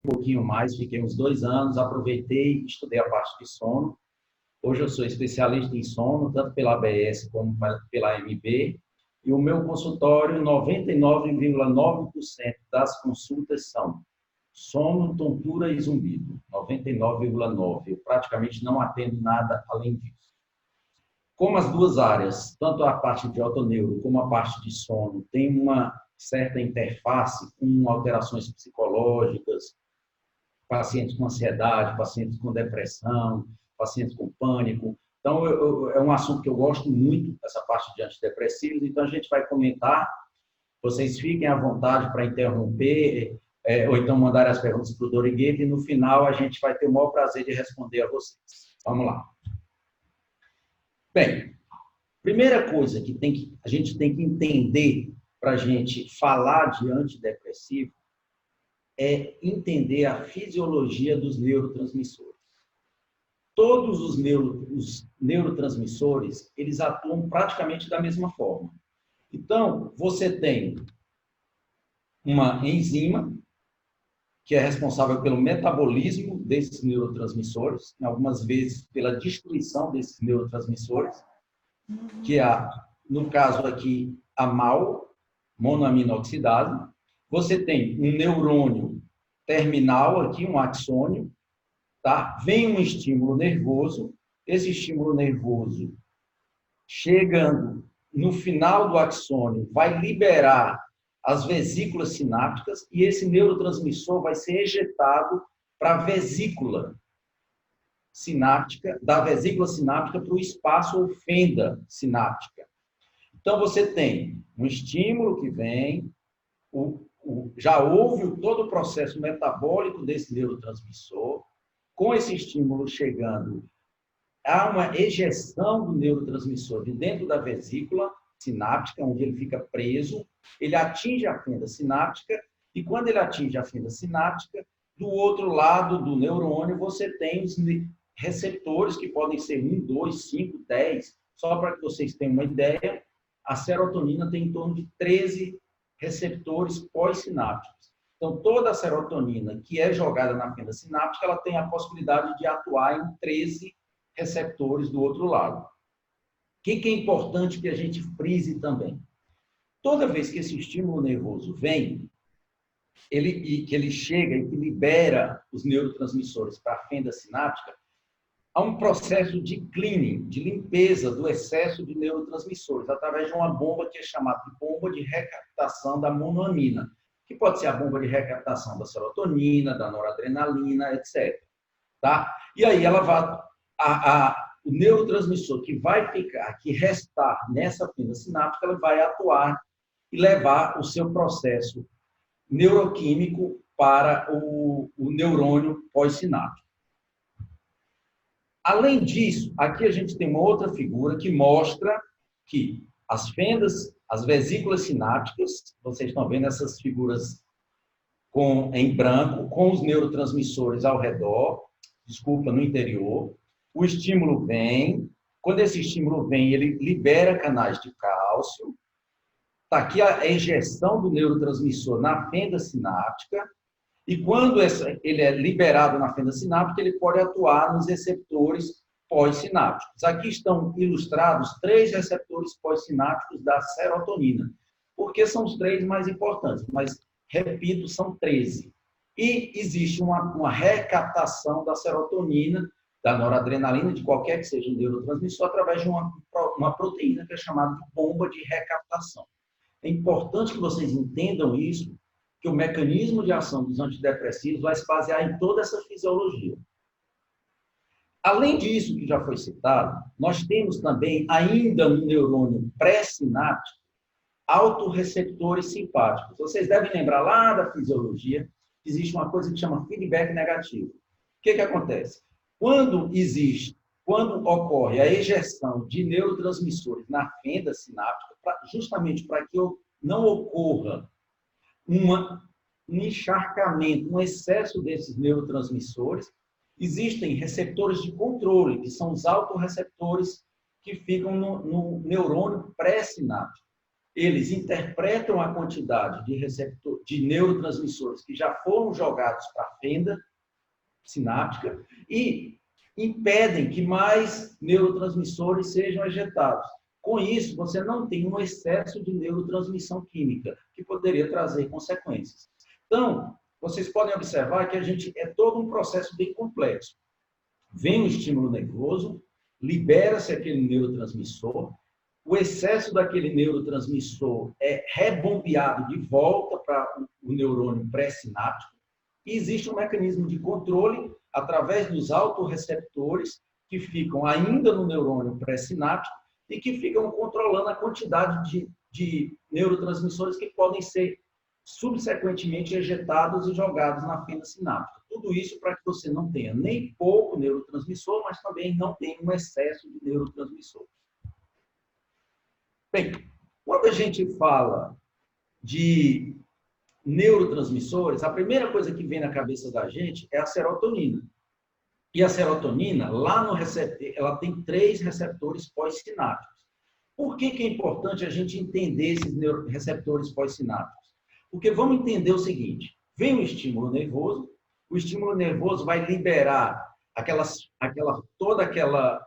um pouquinho mais, fiquei uns 2 anos, aproveitei, estudei a parte de sono. Hoje eu sou especialista em sono, tanto pela ABS como pela AMB, e o meu consultório, 99,9% das consultas são sono, tontura e zumbido. 99,9%. Eu praticamente não atendo nada além disso. Como as duas áreas, tanto a parte de otoneuro como a parte de sono, tem uma certa interface com alterações psicológicas, pacientes com ansiedade, pacientes com depressão, pacientes com pânico. Então, é um assunto que eu gosto muito, essa parte de antidepressivos, então a gente vai comentar. Vocês fiquem à vontade para interromper, ou então mandar as perguntas para o Dorigueira, e no final a gente vai ter o maior prazer de responder a vocês. Vamos lá. Bem, primeira coisa que a gente tem que entender para a gente falar de antidepressivo é entender a fisiologia dos neurotransmissores. Todos os neurotransmissores, eles atuam praticamente da mesma forma. Então, você tem uma enzima que é responsável pelo metabolismo desses neurotransmissores, algumas vezes pela destruição desses neurotransmissores, que é, no caso aqui, a MAO, monoaminoxidase. Você tem um neurônio terminal aqui, um axônio, tá? Vem um estímulo nervoso, esse estímulo nervoso, chegando no final do axônio, vai liberar as vesículas sinápticas e esse neurotransmissor vai ser ejetado para a vesícula sináptica, da vesícula sináptica para o espaço ou fenda sináptica. Então, você tem um estímulo que vem, já houve todo o processo metabólico desse neurotransmissor, com esse estímulo chegando, há uma ejeção do neurotransmissor de dentro da vesícula sináptica, onde ele fica preso, ele atinge a fenda sináptica, e quando ele atinge a fenda sináptica, do outro lado do neurônio, você tem os receptores, que podem ser 1, 2, 5, 10, só para que vocês tenham uma ideia, a serotonina tem em torno de 13 receptores pós-sinápticos. Então, toda a serotonina que é jogada na fenda sináptica, ela tem a possibilidade de atuar em 13 receptores do outro lado. O que é importante que a gente frise também? Toda vez que esse estímulo nervoso vem, que ele chega e que libera os neurotransmissores para a fenda sináptica, há um processo de cleaning, de limpeza do excesso de neurotransmissores, através de uma bomba que é chamada de bomba de recaptação da monoamina, que pode ser a bomba de recaptação da serotonina, da noradrenalina, etc. Tá? E aí ela vai... o neurotransmissor que vai ficar, que restar nessa fenda sináptica, ela vai atuar e levar o seu processo neuroquímico para o neurônio pós-sináptico. Além disso, aqui a gente tem uma outra figura que mostra que as fendas, as vesículas sinápticas, vocês estão vendo essas figuras em branco, com os neurotransmissores ao redor, no interior. O estímulo vem, quando esse estímulo vem, ele libera canais de cálcio. Está aqui a ejeção do neurotransmissor na fenda sináptica, e quando ele é liberado na fenda sináptica, ele pode atuar nos receptores pós-sinápticos. Aqui estão ilustrados 3 receptores pós-sinápticos da serotonina, porque são os 3 mais importantes, mas, repito, são 13. E existe uma recaptação da serotonina, da noradrenalina, de qualquer que seja o neurotransmissor, através de uma proteína que é chamada de bomba de recaptação. É importante que vocês entendam isso, que o mecanismo de ação dos antidepressivos vai se basear em toda essa fisiologia. Além disso, que já foi citado, nós temos também, ainda no neurônio pré-sináptico, autorreceptores simpáticos. Vocês devem lembrar lá da fisiologia, existe uma coisa que chama feedback negativo. O que acontece? Quando ocorre a ejeção de neurotransmissores na fenda sináptica, justamente para que não ocorra um encharcamento, um excesso desses neurotransmissores, existem receptores de controle, que são os autorreceptores que ficam no neurônio pré-sináptico. eles interpretam a quantidade de neurotransmissores que já foram jogados para a fenda sináptica e impedem que mais neurotransmissores sejam ejetados. Com isso, você não tem um excesso de neurotransmissão química, que poderia trazer consequências. Então, vocês podem observar que é todo um processo bem complexo. Vem o estímulo nervoso, libera-se aquele neurotransmissor, o excesso daquele neurotransmissor é rebombeado de volta para o neurônio pré-sináptico e existe um mecanismo de controle através dos autorreceptores que ficam ainda no neurônio pré-sináptico e que ficam controlando a quantidade de neurotransmissores que podem ser subsequentemente ejetados e jogados na fenda sináptica. Tudo isso para que você não tenha nem pouco neurotransmissor, mas também não tenha um excesso de neurotransmissor. Bem, quando a gente fala de neurotransmissores, a primeira coisa que vem na cabeça da gente é a serotonina. E a serotonina, lá no receptor, ela tem 3 receptores pós-sinápticos. Por que é importante a gente entender esses receptores pós-sinápticos? Porque vamos entender o seguinte, vem o estímulo nervoso vai liberar toda aquela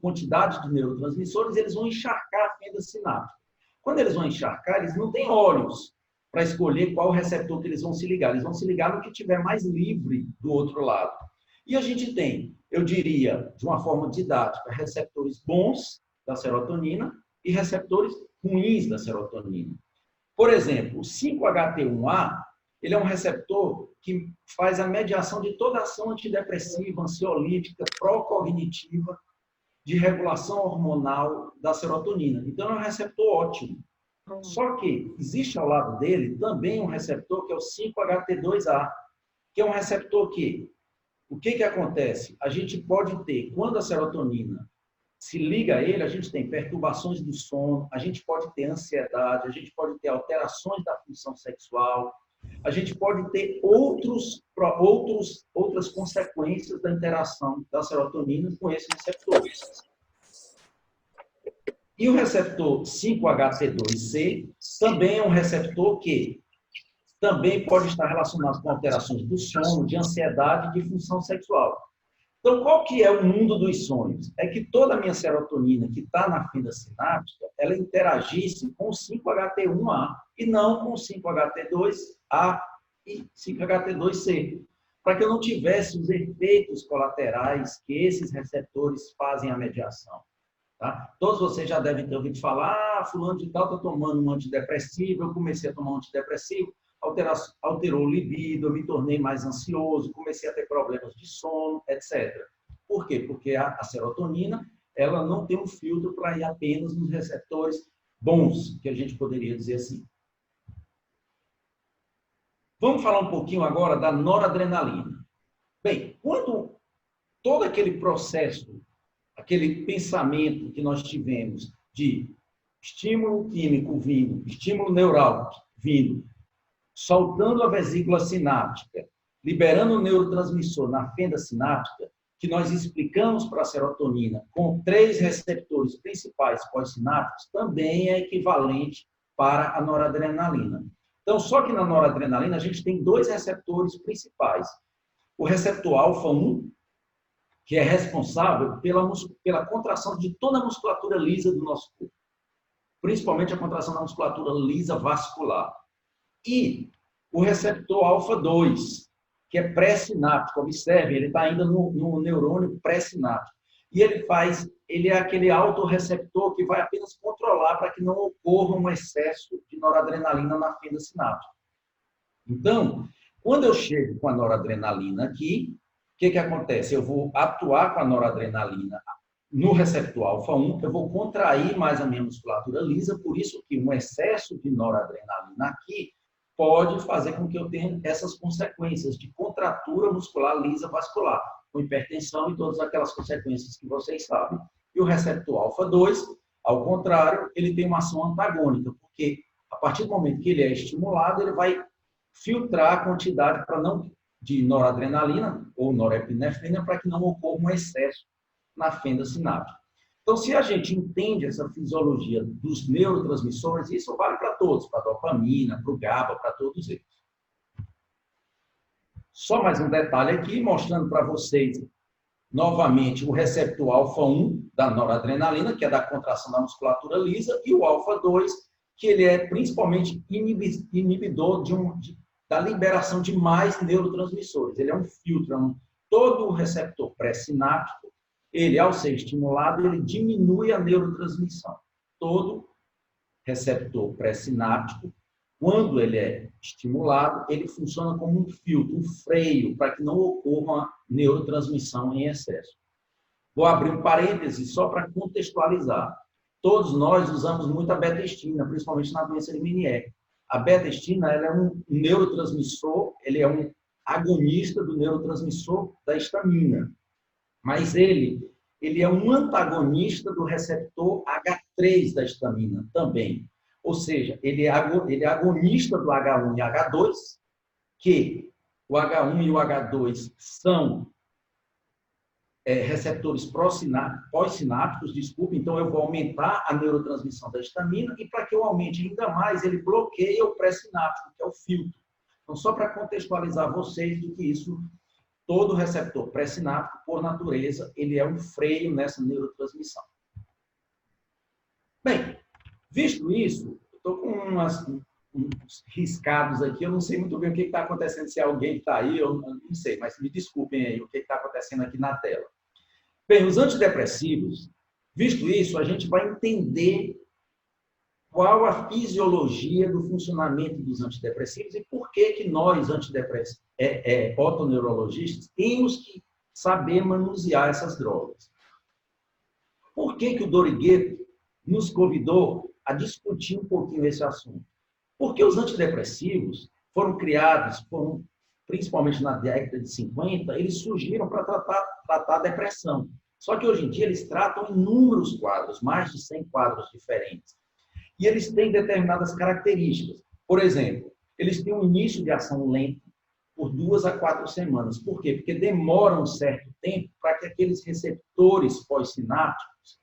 quantidade de neurotransmissores, eles vão encharcar a fenda sináptica. Quando eles vão encharcar, eles não têm olhos para escolher qual receptor que eles vão se ligar. Eles vão se ligar no que tiver mais livre do outro lado. E a gente tem, eu diria, de uma forma didática, receptores bons da serotonina e receptores ruins da serotonina. Por exemplo, o 5-HT1A, ele é um receptor que faz a mediação de toda a ação antidepressiva, ansiolítica, pró-cognitiva, de regulação hormonal da serotonina. Então, é um receptor ótimo. Só que existe ao lado dele também um receptor que é o 5-HT2A, que é um receptor que, o que acontece? A gente pode ter, quando a serotonina se liga a ele, a gente tem perturbações do sono, a gente pode ter ansiedade, a gente pode ter alterações da função sexual, a gente pode ter outras consequências da interação da serotonina com esse receptor. E o receptor 5-HT2C também é um receptor que também pode estar relacionado com alterações do sono, de ansiedade e de função sexual. Então, qual que é o mundo dos sonhos? É que toda a minha serotonina que está na fenda sináptica, ela interagisse com o 5-HT1A e não com o 5-HT2A e 5-HT2C, para que eu não tivesse os efeitos colaterais que esses receptores fazem a mediação. Tá? Todos vocês já devem ter ouvido falar, fulano de tal está tomando um antidepressivo, eu comecei a tomar um antidepressivo, alterou o libido, eu me tornei mais ansioso, comecei a ter problemas de sono, etc. Por quê? Porque a serotonina, ela não tem um filtro para ir apenas nos receptores bons, que a gente poderia dizer assim. Vamos falar um pouquinho agora da noradrenalina. Bem, quando todo aquele processo, aquele pensamento que nós tivemos de estímulo químico vindo, estímulo neural vindo, soltando a vesícula sináptica, liberando o neurotransmissor na fenda sináptica, que nós explicamos para a serotonina com 3 receptores principais pós-sinápticos, também é equivalente para a noradrenalina. Então, só que na noradrenalina a gente tem 2 receptores principais. O receptor alfa-1, que é responsável pela contração de toda a musculatura lisa do nosso corpo, principalmente a contração da musculatura lisa vascular. E o receptor alfa-2, que é pré-sináptico. Observe, ele está ainda no neurônio pré-sináptico. E ele é aquele autorreceptor que vai apenas controlar para que não ocorra um excesso de noradrenalina na fenda sináptica. Então, quando eu chego com a noradrenalina aqui, o que acontece? Eu vou atuar com a noradrenalina no receptor alfa-1, eu vou contrair mais a minha musculatura lisa, por isso que um excesso de noradrenalina aqui pode fazer com que eu tenha essas consequências de contratura muscular lisa vascular, com hipertensão e todas aquelas consequências que vocês sabem. E o receptor alfa-2, ao contrário, ele tem uma ação antagônica, porque a partir do momento que ele é estimulado, ele vai filtrar a quantidade de noradrenalina ou norepinefrina para que não ocorra um excesso na fenda sináptica. Então, se a gente entende essa fisiologia dos neurotransmissores, isso vale para todos, para a dopamina, para o GABA, para todos eles. Só mais um detalhe aqui, mostrando para vocês, novamente, o receptor alfa-1 da noradrenalina, que é da contração da musculatura lisa, e o alfa-2, que ele é principalmente inibidor da liberação de mais neurotransmissores. Ele é um filtro, todo o receptor pré-sináptico, ele, ao ser estimulado, ele diminui a neurotransmissão. Todo receptor pré-sináptico, quando ele é estimulado, ele funciona como um filtro, um freio, para que não ocorra uma neurotransmissão em excesso. Vou abrir um parêntese só para contextualizar. Todos nós usamos muito a beta-estina, principalmente na doença de Meniere. A beta-estina, ela é um neurotransmissor, ele é um agonista do neurotransmissor da histamina. Mas ele é um antagonista do receptor H3 da histamina também. Ou seja, ele é agonista do H1 e H2, que o H1 e o H2 são receptores pós-sinápticos, desculpa, então eu vou aumentar a neurotransmissão da histamina e para que eu aumente ainda mais, ele bloqueia o pré-sináptico, que é o filtro. Então, só para contextualizar vocês do que isso, todo receptor pré-sináptico, por natureza, ele é um freio nessa neurotransmissão. Bem, visto isso, eu estou com uns riscados aqui, eu não sei muito bem o que está acontecendo, se alguém está aí, eu não sei, mas me desculpem aí o que está acontecendo aqui na tela. Bem, os antidepressivos, visto isso, a gente vai entender qual a fisiologia do funcionamento dos antidepressivos e por que nós, otoneurologistas, temos que saber manusear essas drogas. Por que o Dorigueto nos convidou a discutir um pouquinho esse assunto? Porque os antidepressivos foram criados, principalmente na década de 50, eles surgiram para tratar a depressão. Só que hoje em dia eles tratam inúmeros quadros, mais de 100 quadros diferentes. E eles têm determinadas características. Por exemplo, eles têm um início de ação lento por 2 a 4 semanas. Por quê? Porque demora um certo tempo para que aqueles receptores pós-sinápticos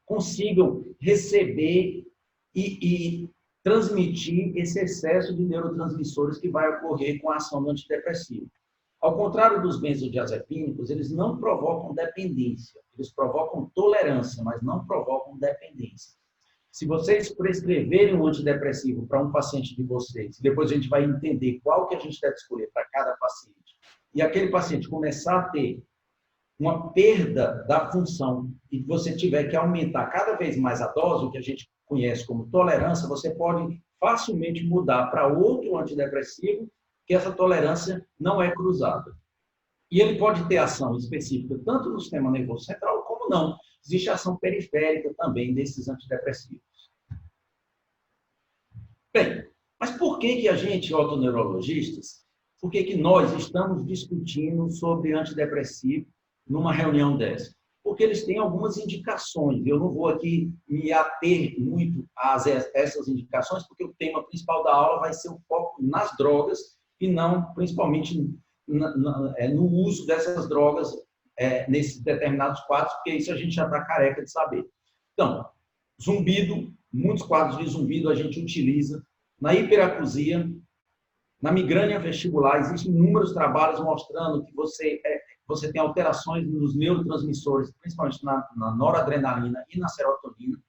consigam receber e transmitir esse excesso de neurotransmissores que vai ocorrer com a ação do antidepressivo. Ao contrário dos benzodiazepínicos, eles não provocam dependência. Eles provocam tolerância, mas não provocam dependência. Se vocês prescreverem um antidepressivo para um paciente de vocês, depois a gente vai entender qual que a gente deve escolher para cada paciente, e aquele paciente começar a ter uma perda da função e você tiver que aumentar cada vez mais a dose, o que a gente conhece como tolerância, você pode facilmente mudar para outro antidepressivo, que essa tolerância não é cruzada. E ele pode ter ação específica tanto no sistema nervoso central como não. Existe ação periférica também desses antidepressivos. Bem, mas por que a gente, otoneurologistas, por que nós estamos discutindo sobre antidepressivo numa reunião dessa? Porque eles têm algumas indicações. Eu não vou aqui me ater muito a essas indicações, porque o tema principal da aula vai ser o foco nas drogas e não principalmente no uso dessas drogas nesses determinados quadros, porque isso a gente já está careca de saber. Então, zumbido, muitos quadros de zumbido a gente utiliza. Na hiperacusia, na migrânia vestibular, existem inúmeros trabalhos mostrando que você tem alterações nos neurotransmissores, principalmente na noradrenalina e na serotonina.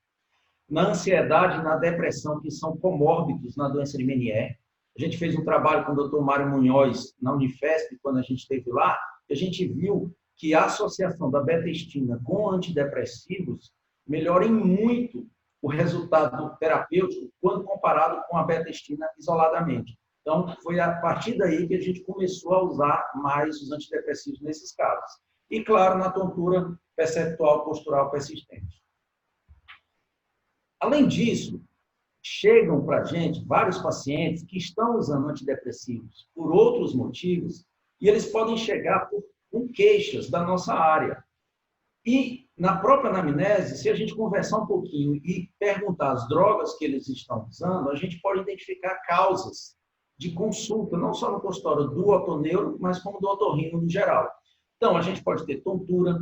Na ansiedade e na depressão, que são comórbidos na doença de Meniere. A gente fez um trabalho com o Dr. Mário Munhoz na Unifesp, quando a gente esteve lá, e a gente viu que a associação da beta-estina com antidepressivos melhora em muito o resultado terapêutico quando comparado com a beta-estina isoladamente. Então, foi a partir daí que a gente começou a usar mais os antidepressivos nesses casos. E, claro, na tontura perceptual postural persistente. Além disso, chegam para a gente vários pacientes que estão usando antidepressivos por outros motivos e eles podem chegar com queixas da nossa área. E, na própria anamnese, se a gente conversar um pouquinho e perguntar as drogas que eles estão usando, a gente pode identificar causas de consulta, não só no consultório do otoneuro, mas como do otorrino no geral. Então, a gente pode ter tontura,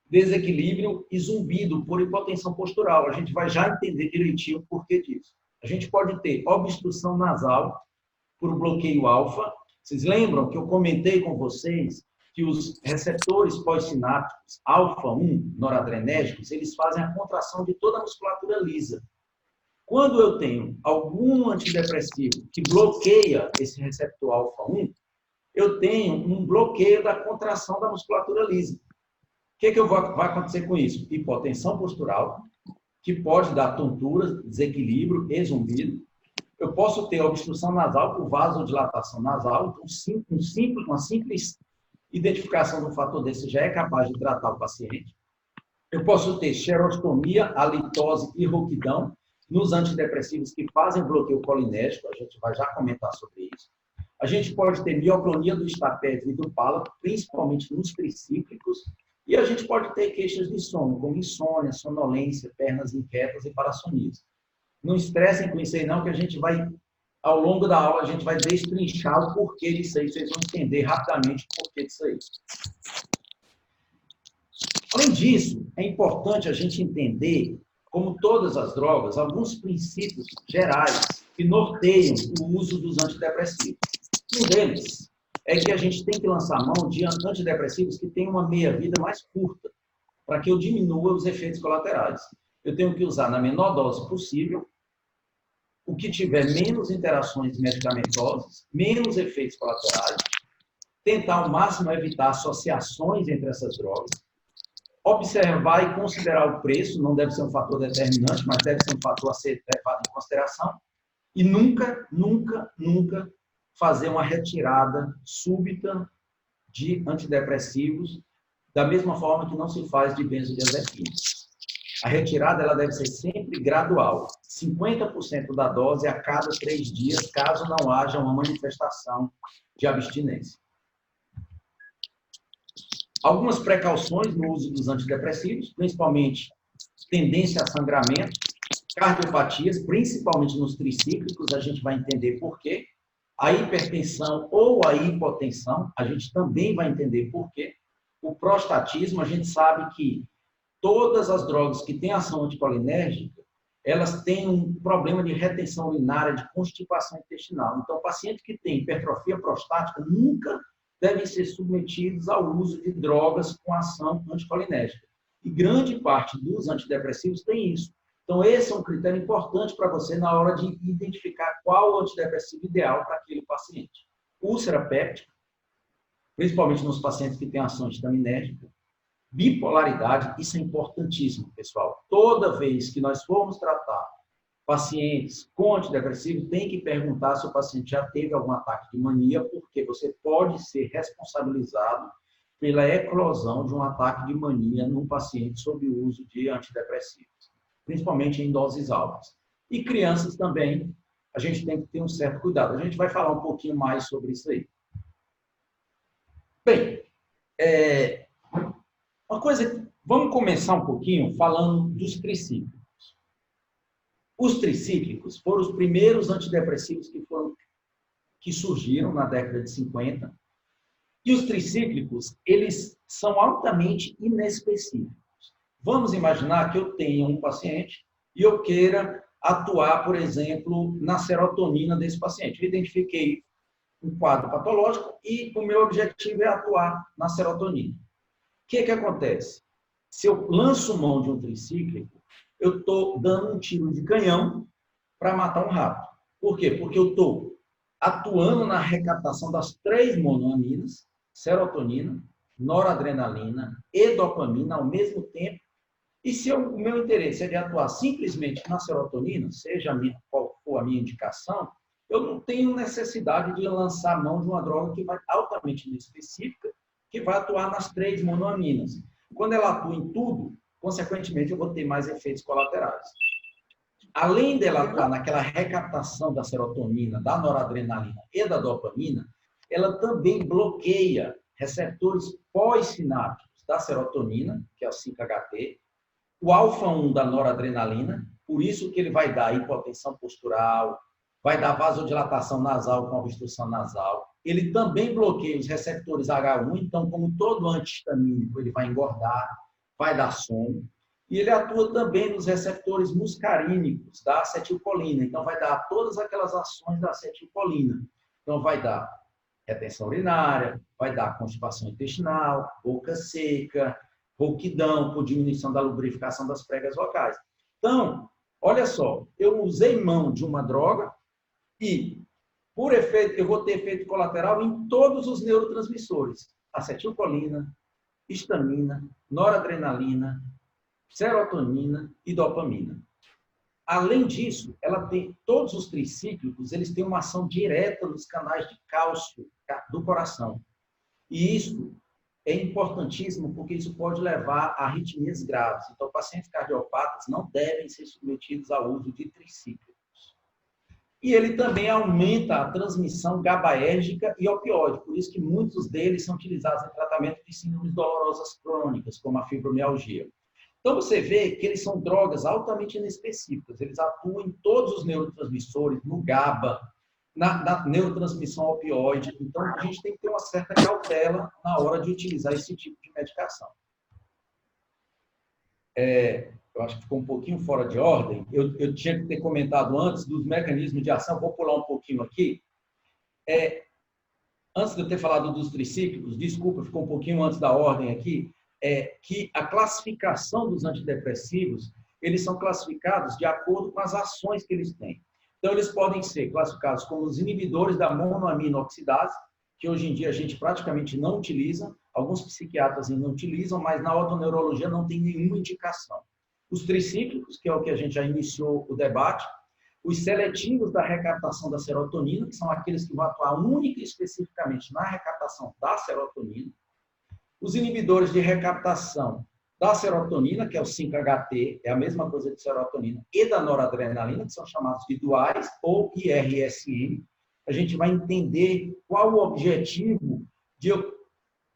desequilíbrio e zumbido por hipotensão postural. A gente vai já entender direitinho o porquê disso. A gente pode ter obstrução nasal por bloqueio alfa. Vocês lembram que eu comentei com vocês que os receptores pós-sinápticos alfa-1 noradrenérgicos, eles fazem a contração de toda a musculatura lisa. Quando eu tenho algum antidepressivo que bloqueia esse receptor alfa-1, eu tenho um bloqueio da contração da musculatura lisa. O que vai acontecer com isso? Hipotensão postural, que pode dar tontura, desequilíbrio e zumbido. Eu posso ter obstrução nasal por vasodilatação nasal. Então, uma simples identificação do fator desse já é capaz de tratar o paciente. Eu posso ter xerostomia, halitose e rouquidão nos antidepressivos que fazem bloqueio colinérgico. A gente vai já comentar sobre isso. A gente pode ter mioclonia do estapédio e do pálamo, principalmente nos tricíclicos. E a gente pode ter queixas de sono, como insônia, sonolência, pernas inquietas e parassonias. Não estressem com isso aí não, que a gente vai, ao longo da aula, a gente vai destrinchar o porquê disso aí, vocês vão entender rapidamente o porquê disso aí. Além disso, é importante a gente entender, como todas as drogas, alguns princípios gerais que norteiam o uso dos antidepressivos. Um deles é que a gente tem que lançar mão de antidepressivos que têm uma meia-vida mais curta, para que eu diminua os efeitos colaterais. Eu tenho que usar na menor dose possível, o que tiver menos interações medicamentosas, menos efeitos colaterais, tentar ao máximo evitar associações entre essas drogas, observar e considerar o preço, não deve ser um fator determinante, mas deve ser um fator a ser levado em consideração, e nunca fazer uma retirada súbita de antidepressivos, da mesma forma que não se faz de benzodiazepínicos. A retirada ela deve ser sempre gradual, 50% da dose a cada 3 dias, caso não haja uma manifestação de abstinência. Algumas precauções no uso dos antidepressivos, principalmente tendência a sangramento, cardiopatias, principalmente nos tricíclicos, a gente vai entender por quê. A hipertensão ou a hipotensão, a gente também vai entender por quê. O prostatismo, a gente sabe que todas as drogas que têm ação anticolinérgica, elas têm um problema de retenção urinária, de constipação intestinal. Então, o paciente que tem hipertrofia prostática nunca devem ser submetidos ao uso de drogas com ação anticolinérgica. E grande parte dos antidepressivos tem isso. Então, esse é um critério importante para você na hora de identificar qual o antidepressivo ideal para aquele paciente. Úlcera péptica, principalmente nos pacientes que têm ação antistaminérgica. Bipolaridade, isso é importantíssimo, pessoal. Toda vez que nós formos tratar pacientes com antidepressivo, tem que perguntar se o paciente já teve algum ataque de mania, porque você pode ser responsabilizado pela eclosão de um ataque de mania num paciente sob o uso de antidepressivos, principalmente em doses altas. E crianças também, a gente tem que ter um certo cuidado. A gente vai falar um pouquinho mais sobre isso aí. Bem, vamos começar um pouquinho falando dos tricíclicos. Os tricíclicos foram os primeiros antidepressivos que surgiram na década de 50. E os tricíclicos, eles são altamente inespecíficos. Vamos imaginar que eu tenha um paciente e eu queira atuar, por exemplo, na serotonina desse paciente. Eu identifiquei um quadro patológico e o meu objetivo é atuar na serotonina. O que acontece? Se eu lanço mão de um tricíclico, eu estou dando um tiro de canhão para matar um rato. Por quê? Porque eu estou atuando na recaptação das 3 monoaminas, serotonina, noradrenalina e dopamina ao mesmo tempo. E se o meu interesse é de atuar simplesmente na serotonina, seja qual for a minha indicação, eu não tenho necessidade de lançar mão de uma droga que vai altamente inespecífica, que vai atuar nas 3 monoaminas. Quando ela atua em tudo, consequentemente, eu vou ter mais efeitos colaterais. Além dela atuar naquela recaptação da serotonina, da noradrenalina e da dopamina, ela também bloqueia receptores pós-sinápticos da serotonina, que é o 5-HT, o alfa-1 da noradrenalina, por isso que ele vai dar hipotensão postural, vai dar vasodilatação nasal com obstrução nasal. Ele também bloqueia os receptores H1, então, como todo antihistamínico, ele vai engordar, vai dar sono, e ele atua também nos receptores muscarínicos da acetilcolina. Então, vai dar todas aquelas ações da acetilcolina. Então, vai dar retenção urinária, vai dar constipação intestinal, boca seca, rouquidão, por diminuição da lubrificação das pregas vocais. Então, olha só, eu usei mão de uma droga e, por efeito, eu vou ter efeito colateral em todos os neurotransmissores. Acetilcolina, histamina, noradrenalina, serotonina e dopamina. Além disso, ela tem todos os tricíclicos, eles têm uma ação direta nos canais de cálcio do coração. E isso é importantíssimo porque isso pode levar a arritmias graves. Então, pacientes cardiopatas não devem ser submetidos ao uso de tricíclicos. E ele também aumenta a transmissão GABAérgica e opioide, por isso que muitos deles são utilizados em tratamento de síndromes dolorosas crônicas, como a fibromialgia. Então, você vê que eles são drogas altamente inespecíficas. Eles atuam em todos os neurotransmissores, no GABA, na neurotransmissão opioide. Então, a gente tem que ter uma certa cautela na hora de utilizar esse tipo de medicação. Eu acho que ficou um pouquinho fora de ordem. Eu tinha que ter comentado antes dos mecanismos de ação. Vou pular um pouquinho aqui. Antes de eu ter falado dos tricíclicos, desculpa, ficou um pouquinho antes da ordem aqui, que a classificação dos antidepressivos, eles são classificados de acordo com as ações que eles têm. Então, eles podem ser classificados como os inibidores da monoamino-oxidase, que hoje em dia a gente praticamente não utiliza, alguns psiquiatras não utilizam, mas na otoneurologia não tem nenhuma indicação. Os tricíclicos, que é o que a gente já iniciou o debate, os seletivos da recaptação da serotonina, que são aqueles que vão atuar única e especificamente na recaptação da serotonina, os inibidores de recaptação da serotonina, que é o 5-HT, é a mesma coisa de serotonina, e da noradrenalina, que são chamados de duais, ou IRSM. A gente vai entender qual o objetivo de eu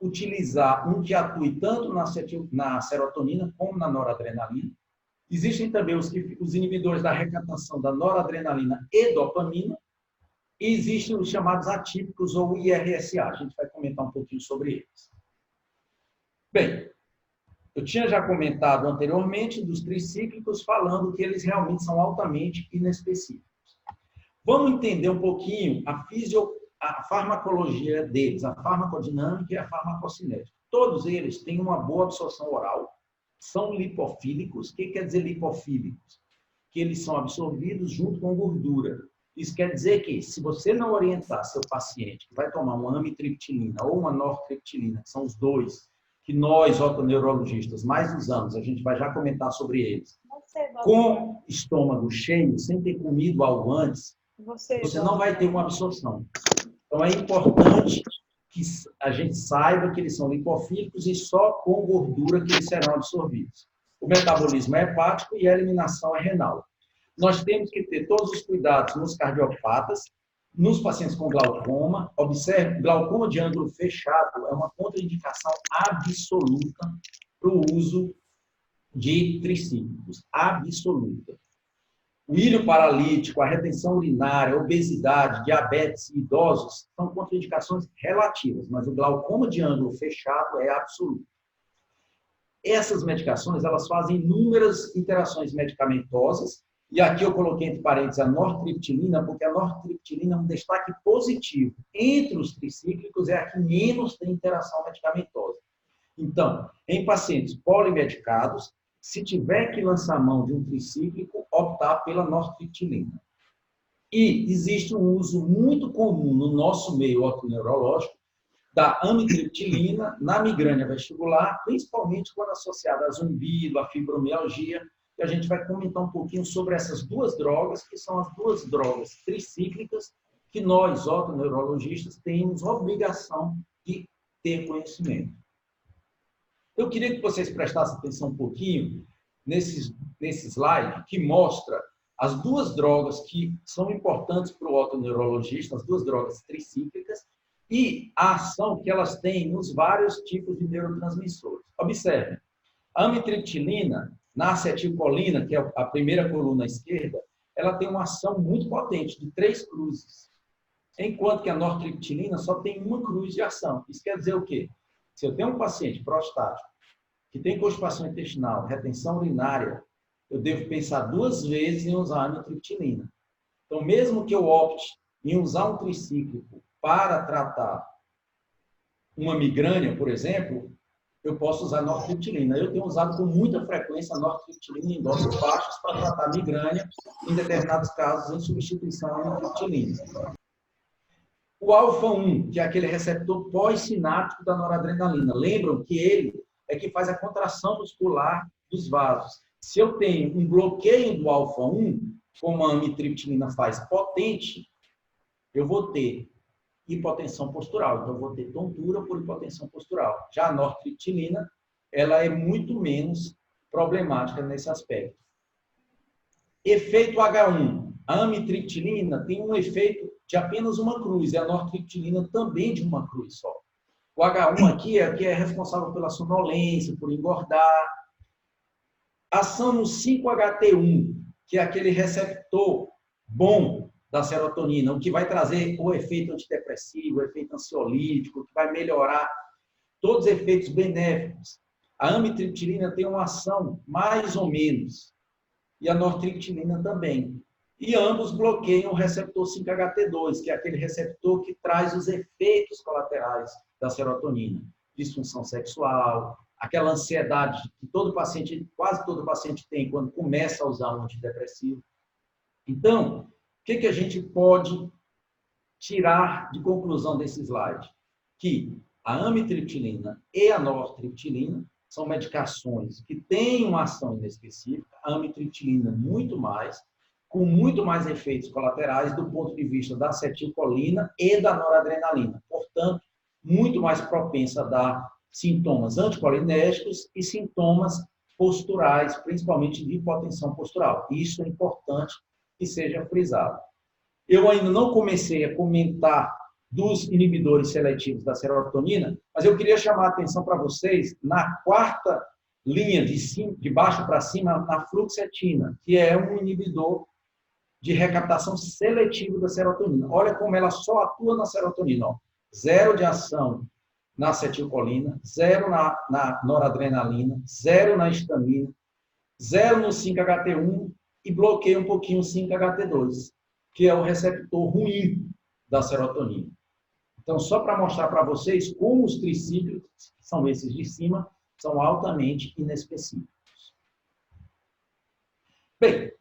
utilizar um que atue tanto na serotonina como na noradrenalina. Existem também os inibidores da recaptação da noradrenalina e dopamina, e existem os chamados atípicos, ou IRSA. A gente vai comentar um pouquinho sobre eles. Bem, eu tinha já comentado anteriormente dos tricíclicos, falando que eles realmente são altamente inespecíficos. Vamos entender um pouquinho a farmacologia deles, a farmacodinâmica e a farmacocinética. Todos eles têm uma boa absorção oral, são lipofílicos. O que quer dizer lipofílicos? Que eles são absorvidos junto com gordura. Isso quer dizer que, se você não orientar seu paciente que vai tomar uma amitriptilina ou uma nortriptilina, que são os dois que nós, otoneurologistas, mais usamos, a gente vai já comentar sobre eles, com estômago cheio, sem ter comido algo antes, você não vai ter uma absorção. Então, é importante que a gente saiba que eles são lipofílicos e só com gordura que eles serão absorvidos. O metabolismo é hepático e a eliminação é renal. Nós temos que ter todos os cuidados nos cardiopatas, nos pacientes com glaucoma. Observe, glaucoma de ângulo fechado é uma contraindicação absoluta para o uso de tricíclicos. Absoluta. O ilho paralítico, a retenção urinária, a obesidade, diabetes e idosos são contraindicações relativas, mas o glaucoma de ângulo fechado é absoluto. Essas medicações, elas fazem inúmeras interações medicamentosas, e aqui eu coloquei entre parênteses a nortriptilina, porque a nortriptilina é um destaque positivo. Entre os tricíclicos, é a que menos tem interação medicamentosa. Então, em pacientes polimedicados, se tiver que lançar mão de um tricíclico, optar pela nortriptilina. E existe um uso muito comum no nosso meio otoneurológico da amitriptilina na migrânia vestibular, principalmente quando associada a zumbido, a fibromialgia. E a gente vai comentar um pouquinho sobre essas duas drogas, que são as duas drogas tricíclicas que nós, otoneurologistas, temos obrigação de ter conhecimento. Eu queria que vocês prestassem atenção um pouquinho nesse slide que mostra as duas drogas que são importantes para o otoneurologista, as duas drogas tricíclicas, e a ação que elas têm nos vários tipos de neurotransmissores. Observem, a amitriptilina, na acetilcolina, que é a primeira coluna à esquerda, ela tem uma ação muito potente, de 3 cruzes. Enquanto que a nortriptilina só tem uma cruz de ação. Isso quer dizer o quê? Se eu tenho um paciente prostático que tem constipação intestinal, retenção urinária, eu devo pensar 2 vezes em usar a amitriptilina. Então, mesmo que eu opte em usar um tricíclico para tratar uma migrânia, por exemplo, eu posso usar nortriptilina. Eu tenho usado com muita frequência a nortriptilina em doses baixas para tratar migrânia, em determinados casos, em substituição à amitriptilina. O alfa-1, que é aquele receptor pós-sináptico da noradrenalina. Lembram que ele é que faz a contração muscular dos vasos. Se eu tenho um bloqueio do alfa-1, como a amitriptilina faz potente, eu vou ter hipotensão postural. Então, eu vou ter tontura por hipotensão postural. Já a nortriptilina, ela é muito menos problemática nesse aspecto. Efeito H1. A amitriptilina tem um efeito de apenas uma cruz, e a nortriptilina também de uma cruz só. O H1 aqui é que é responsável pela sonolência, por engordar. Ação no 5-HT1, que é aquele receptor bom da serotonina, o que vai trazer o efeito antidepressivo, o efeito ansiolítico, que vai melhorar todos os efeitos benéficos. A amitriptilina tem uma ação mais ou menos, e a nortriptilina também. E ambos bloqueiam o receptor 5-HT2, que é aquele receptor que traz os efeitos colaterais da serotonina. Disfunção sexual, aquela ansiedade que todo paciente, quase todo paciente tem quando começa a usar um antidepressivo. Então, o que a gente pode tirar de conclusão desse slide? Que a amitriptilina e a nortriptilina são medicações que têm uma ação inespecífica, a amitriptilina muito mais, com muito mais efeitos colaterais do ponto de vista da acetilcolina e da noradrenalina. Portanto, muito mais propensa a dar sintomas anticolinérgicos e sintomas posturais, principalmente de hipotensão postural. Isso é importante que seja frisado. Eu ainda não comecei a comentar dos inibidores seletivos da serotonina, mas eu queria chamar a atenção para vocês na 4ª linha de baixo para cima, na fluoxetina, que é um inibidor de recaptação seletivo da serotonina. Olha como ela só atua na serotonina. Ó. 0 de ação na acetilcolina, 0 na noradrenalina, 0 na histamina, 0 no 5-HT1 e bloqueia um pouquinho o 5-HT2, que é o receptor ruim da serotonina. Então, só para mostrar para vocês como os tricíclicos, que são esses de cima, são altamente inespecíficos. Bem,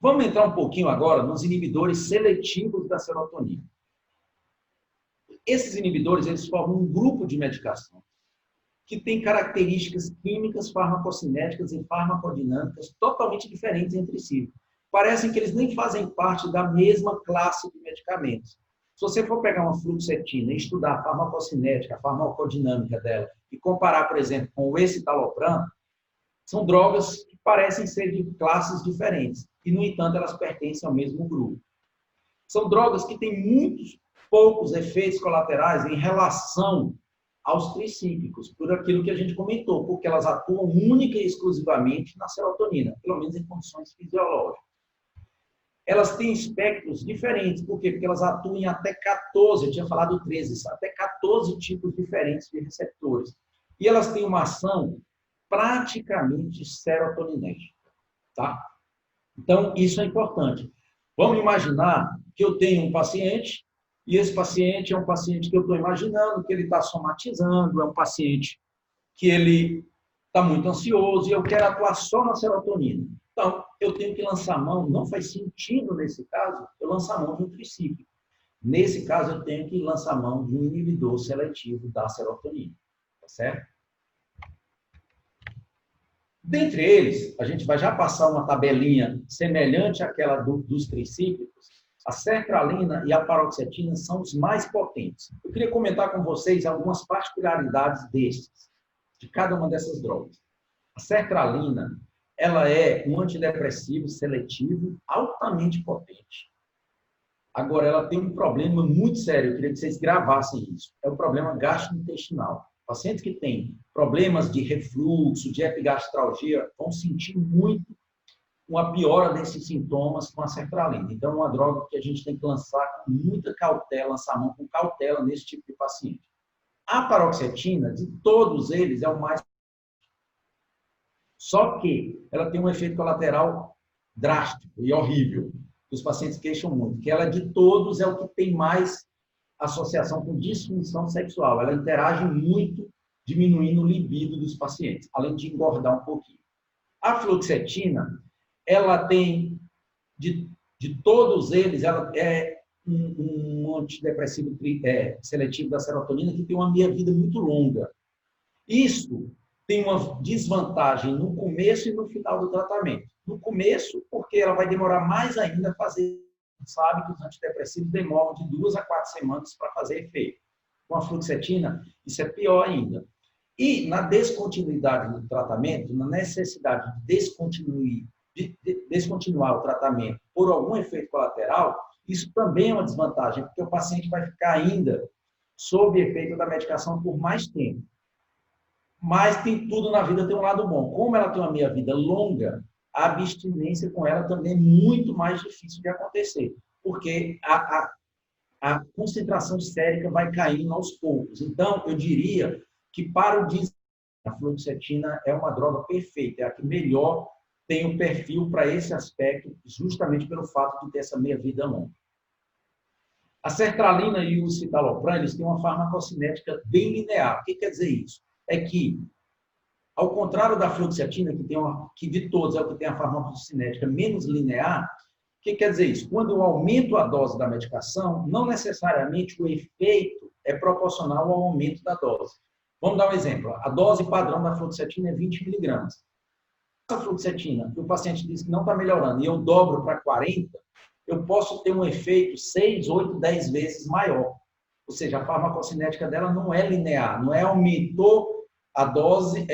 vamos entrar um pouquinho agora nos inibidores seletivos da serotonina. Esses inibidores, eles formam um grupo de medicação que tem características químicas, farmacocinéticas e farmacodinâmicas totalmente diferentes entre si. Parecem que eles nem fazem parte da mesma classe de medicamentos. Se você for pegar uma fluoxetina e estudar a farmacocinética, a farmacodinâmica dela, e comparar, por exemplo, com o escitalopram, são drogas que parecem ser de classes diferentes. E, no entanto, elas pertencem ao mesmo grupo. São drogas que têm muitos poucos efeitos colaterais em relação aos tricíclicos, por aquilo que a gente comentou, porque elas atuam única e exclusivamente na serotonina, pelo menos em condições fisiológicas. Elas têm espectros diferentes, por quê? Porque elas atuam em até 14, eu tinha falado 13, até 14 tipos diferentes de receptores. E elas têm uma ação praticamente serotoninérgica, tá? Então, isso é importante. Vamos imaginar que eu tenho um paciente, e esse paciente é um paciente que eu estou imaginando que ele está somatizando, é um paciente que ele está muito ansioso e eu quero atuar só na serotonina. Então, eu tenho que lançar mão, não faz sentido nesse caso, eu lançar mão de um tricíclico. Nesse caso, eu tenho que lançar mão de um inibidor seletivo da serotonina, tá certo? Dentre eles, a gente vai já passar uma tabelinha semelhante àquela dos tricíclicos. A sertralina e a paroxetina são os mais potentes. Eu queria comentar com vocês algumas particularidades destes, de cada uma dessas drogas. A sertralina, ela é um antidepressivo seletivo altamente potente. Agora, ela tem um problema muito sério, eu queria que vocês gravassem isso. É o problema gastrointestinal. Pacientes que têm problemas de refluxo, de epigastralgia, vão sentir muito uma piora desses sintomas com a sertralina. Então, é uma droga que a gente tem que lançar com muita cautela, lançar a mão com cautela nesse tipo de paciente. A paroxetina, de todos eles, é o mais... Só que ela tem um efeito colateral drástico e horrível, que os pacientes queixam muito, que ela de todos é o que tem mais associação com disfunção sexual. Ela interage muito, diminuindo o libido dos pacientes, além de engordar um pouquinho. A fluoxetina, ela tem, de todos eles, ela é um antidepressivo seletivo da serotonina que tem uma meia-vida muito longa. Isso tem uma desvantagem no começo e no final do tratamento. No começo, porque ela vai demorar mais ainda a fazer. Sabe que os antidepressivos demoram de 2 a 4 semanas para fazer efeito. Com a fluoxetina, isso é pior ainda. E na descontinuidade do tratamento, na necessidade de descontinuar o tratamento por algum efeito colateral, isso também é uma desvantagem, porque o paciente vai ficar ainda sob efeito da medicação por mais tempo. Mas tem tudo na vida, tem um lado bom. Como ela tem uma meia-vida longa, a abstinência com ela também é muito mais difícil de acontecer, porque a concentração sérica vai caindo aos poucos. Então, eu diria que para o a fluoxetina é uma droga perfeita, é a que melhor tem o perfil para esse aspecto, justamente pelo fato de ter essa meia-vida longa. A sertralina e o citalopram, eles têm uma farmacocinética bem linear. O que quer dizer isso? É que, ao contrário da fluoxetina, que de todos é o que tem a farmacocinética menos linear, o que quer dizer isso? Quando eu aumento a dose da medicação, não necessariamente o efeito é proporcional ao aumento da dose. Vamos dar um exemplo. A dose padrão da fluoxetina é 20 miligramas. Se a fluoxetina, o paciente diz que não está melhorando, e eu dobro para 40, eu posso ter um efeito 6, 8, 10 vezes maior. Ou seja, a farmacocinética dela não é linear, não é aumentou a dose,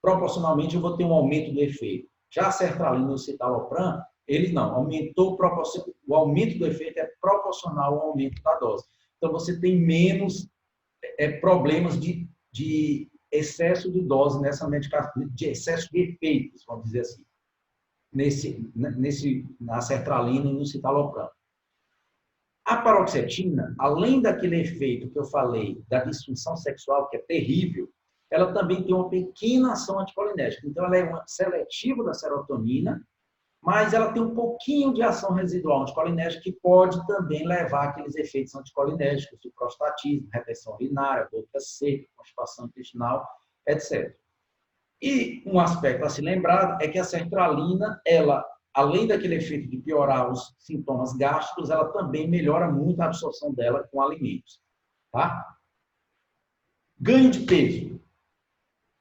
proporcionalmente eu vou ter um aumento do efeito. Já a sertralina e o citalopram, eles não, o aumento do efeito é proporcional ao aumento da dose. Então, você tem menos problemas de excesso de dose nessa medicação, de excesso de efeitos, vamos dizer assim, na sertralina e no citalopram. A paroxetina, além daquele efeito que eu falei da disfunção sexual, que é terrível, ela também tem uma pequena ação anticolinética. Então, ela é uma seletiva da serotonina, mas ela tem um pouquinho de ação residual anticolinérgica que pode também levar àqueles efeitos anticolinérgicos de prostatismo, retenção urinária, boca seca, constipação intestinal, etc. E um aspecto a se lembrar é que a sertralina, ela, além daquele efeito de piorar os sintomas gástricos, ela também melhora muito a absorção dela com alimentos. Tá? Ganho de peso.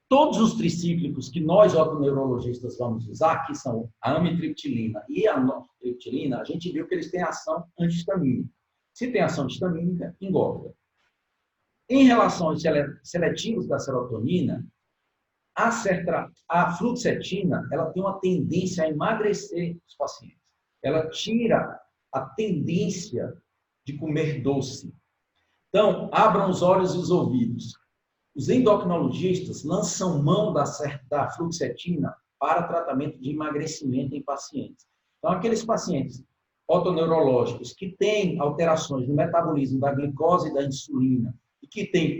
Todos os tricíclicos que nós, otoneurologistas, vamos usar, que são a amitriptilina e a nortriptilina, a gente viu que eles têm ação antihistamínica. Se tem ação antihistamínica, engorda. Em relação aos seletivos da serotonina, a fluoxetina, ela tem uma tendência a emagrecer os pacientes. Ela tira a tendência de comer doce. Então, abram os olhos e os ouvidos. Os endocrinologistas lançam mão da fluoxetina para tratamento de emagrecimento em pacientes. Então, aqueles pacientes otoneurológicos que têm alterações no metabolismo da glicose e da insulina e que têm,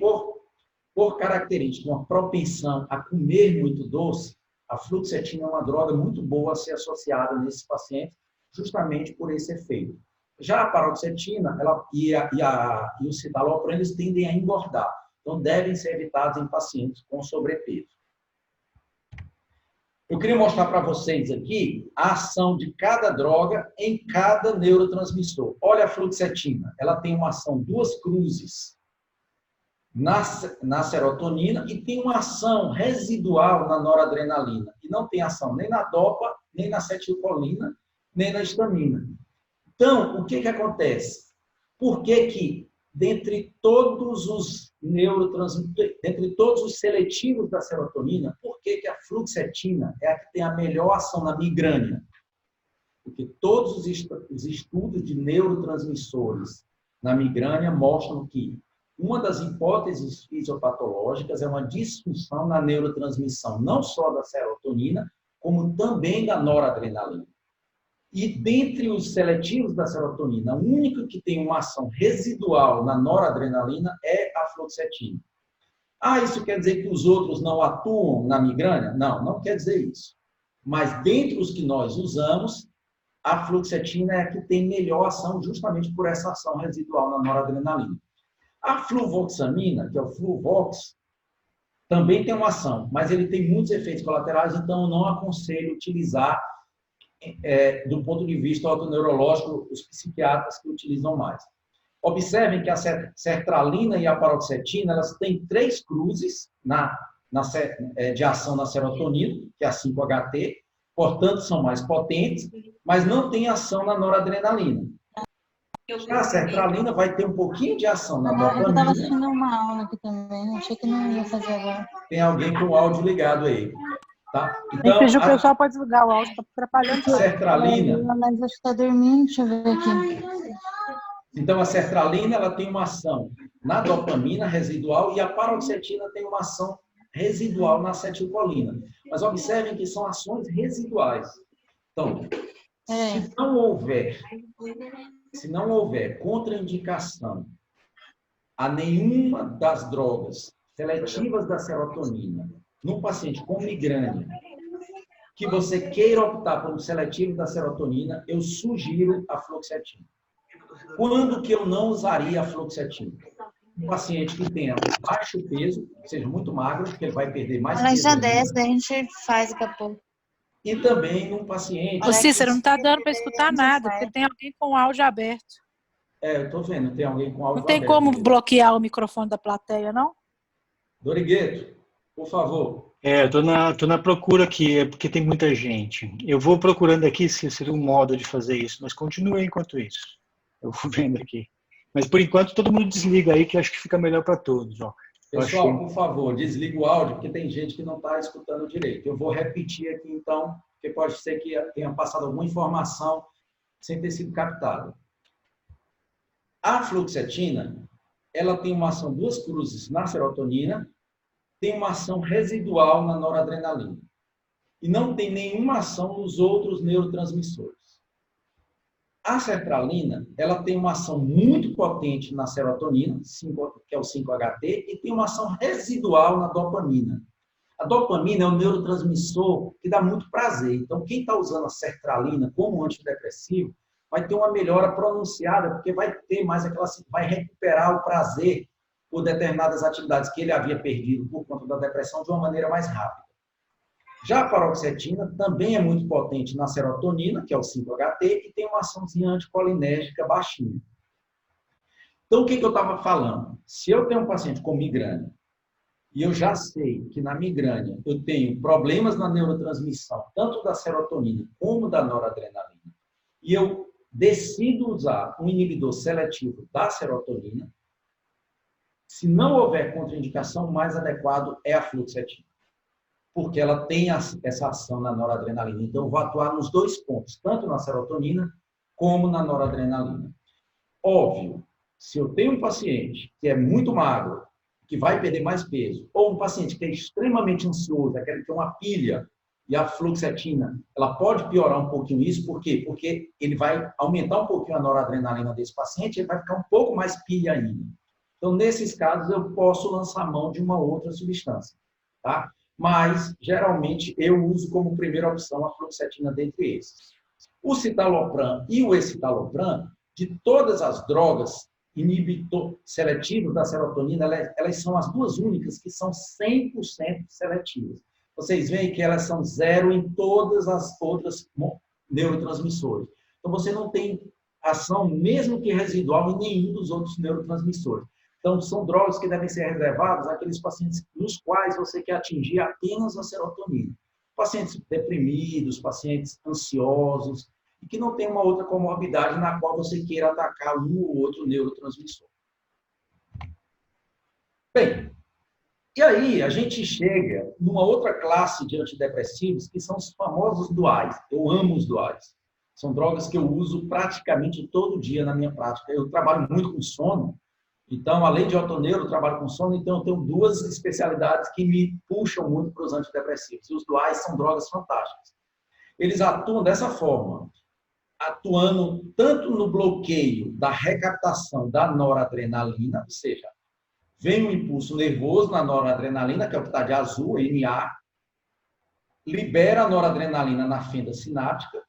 por característica, uma propensão a comer muito doce, a fluoxetina é uma droga muito boa a ser associada nesses pacientes, justamente por esse efeito. Já a paroxetina e o citalopram, eles tendem a engordar. Então, devem ser evitados em pacientes com sobrepeso. Eu queria mostrar para vocês aqui a ação de cada droga em cada neurotransmissor. Olha a fluoxetina. Ela tem uma ação duas cruzes na serotonina e tem uma ação residual na noradrenalina. E não tem ação nem na dopa, nem na acetilcolina, nem na histamina. Então, o que acontece? Por que dentre todos os neurotransmissores, dentre todos os seletivos da serotonina, por que a fluoxetina é a que tem a melhor ação na migrânia? Porque todos os estudos de neurotransmissores na migrânia mostram que uma das hipóteses fisiopatológicas é uma disfunção na neurotransmissão, não só da serotonina, como também da noradrenalina. E dentre os seletivos da serotonina, o único que tem uma ação residual na noradrenalina é a fluoxetina. Ah, isso quer dizer que os outros não atuam na migrânia? Não, não quer dizer isso. Mas dentre os que nós usamos, a fluoxetina é a que tem melhor ação justamente por essa ação residual na noradrenalina. A fluvoxamina, que é o Fluvox, também tem uma ação, mas ele tem muitos efeitos colaterais, então eu não aconselho utilizar do ponto de vista autoneurológico os psiquiatras que utilizam mais. Observem que a sertralina e a paroxetina, elas têm 3 cruzes de ação na serotonina, que é a 5-HT, portanto são mais potentes, mas não tem ação na noradrenalina. A sertralina vai ter um pouquinho de ação na dopamina. Eu estava assistindo uma aula aqui também, achei que não ia fazer agora. Tem alguém com o áudio ligado aí. Tá? Então, pediu o pessoal pode desligar o áudio, está atrapalhando. A sertralina... Mas acho que está dormindo, deixa eu ver aqui. Então, a sertralina ela tem uma ação na dopamina residual e a paroxetina tem uma ação residual na acetilcolina. Mas observem que são ações residuais. Então, se não houver contraindicação a nenhuma das drogas seletivas da serotonina num paciente com migrânia, que você queira optar por um seletivo da serotonina, eu sugiro a fluoxetina. Quando que eu não usaria a fluoxetina? Um paciente que tenha baixo peso, seja muito magro, porque ele vai perder mais Ela peso. já desce, a gente faz daqui a pouco. E também num paciente... Ô, Cícero, não está dando para escutar nada, porque tem alguém com o áudio aberto. Eu estou vendo, tem alguém com áudio aberto. Não tem aberto. como bloquear o microfone da plateia, não? Dorigueto, por favor. Eu tô na procura aqui, é porque tem muita gente. Eu vou procurando aqui se seria um modo de fazer isso, mas continue enquanto isso. Eu vou vendo aqui. Mas, por enquanto, todo mundo desliga aí, que acho que fica melhor para todos. Ó. Pessoal, por favor, desliga o áudio, porque tem gente que não está escutando direito. Eu vou repetir aqui, então, porque pode ser que tenha passado alguma informação sem ter sido captada. A fluoxetina, ela tem uma ação 2 cruzes na serotonina, tem uma ação residual na noradrenalina. E não tem nenhuma ação nos outros neurotransmissores. A sertralina, ela tem uma ação muito potente na serotonina, que é o 5-HT, e tem uma ação residual na dopamina. A dopamina é um neurotransmissor que dá muito prazer. Então, quem está usando a sertralina como antidepressivo vai ter uma melhora pronunciada, porque vai ter mais vai recuperar o prazer por determinadas atividades que ele havia perdido por conta da depressão de uma maneira mais rápida. Já a paroxetina também é muito potente na serotonina, que é o 5-HT, e tem uma açãozinha anticolinérgica baixinha. Então, o que eu estava falando? Se eu tenho um paciente com migrânia, e eu já sei que na migrânia eu tenho problemas na neurotransmissão, tanto da serotonina como da noradrenalina, e eu decido usar um inibidor seletivo da serotonina, se não houver contraindicação, o mais adequado é a fluoxetina, porque ela tem essa ação na noradrenalina. Então, eu vou atuar nos 2 pontos, tanto na serotonina como na noradrenalina. Óbvio, se eu tenho um paciente que é muito magro, que vai perder mais peso, ou um paciente que é extremamente ansioso, aquele que tem uma pilha, e a fluoxetina, ela pode piorar um pouquinho isso, por quê? Porque ele vai aumentar um pouquinho a noradrenalina desse paciente, ele vai ficar um pouco mais pilha ainda. Então, nesses casos, eu posso lançar mão de uma outra substância, tá? Mas, geralmente, eu uso como primeira opção a fluoxetina dentre esses. O citalopram e o escitalopram, de todas as drogas inibidor seletivos da serotonina, elas são as 2 únicas que são 100% seletivas. Vocês veem que elas são 0 em todas as outras neurotransmissores. Então, você não tem ação, mesmo que residual, em nenhum dos outros neurotransmissores. Então, são drogas que devem ser reservadas àqueles pacientes nos quais você quer atingir apenas a serotonina. Pacientes deprimidos, pacientes ansiosos, e que não tem uma outra comorbidade na qual você queira atacar um ou outro neurotransmissor. Bem, e aí a gente chega numa outra classe de antidepressivos, que são os famosos duais. Eu amo os duais. São drogas que eu uso praticamente todo dia na minha prática. Eu trabalho muito com sono, então, além de autoneuro, eu trabalho com sono, então eu tenho 2 especialidades que me puxam muito para os antidepressivos. E os duais são drogas fantásticas. Eles atuam dessa forma, atuando tanto no bloqueio da recaptação da noradrenalina, ou seja, vem um impulso nervoso na noradrenalina, que é o que está de azul, NA, libera a noradrenalina na fenda sináptica,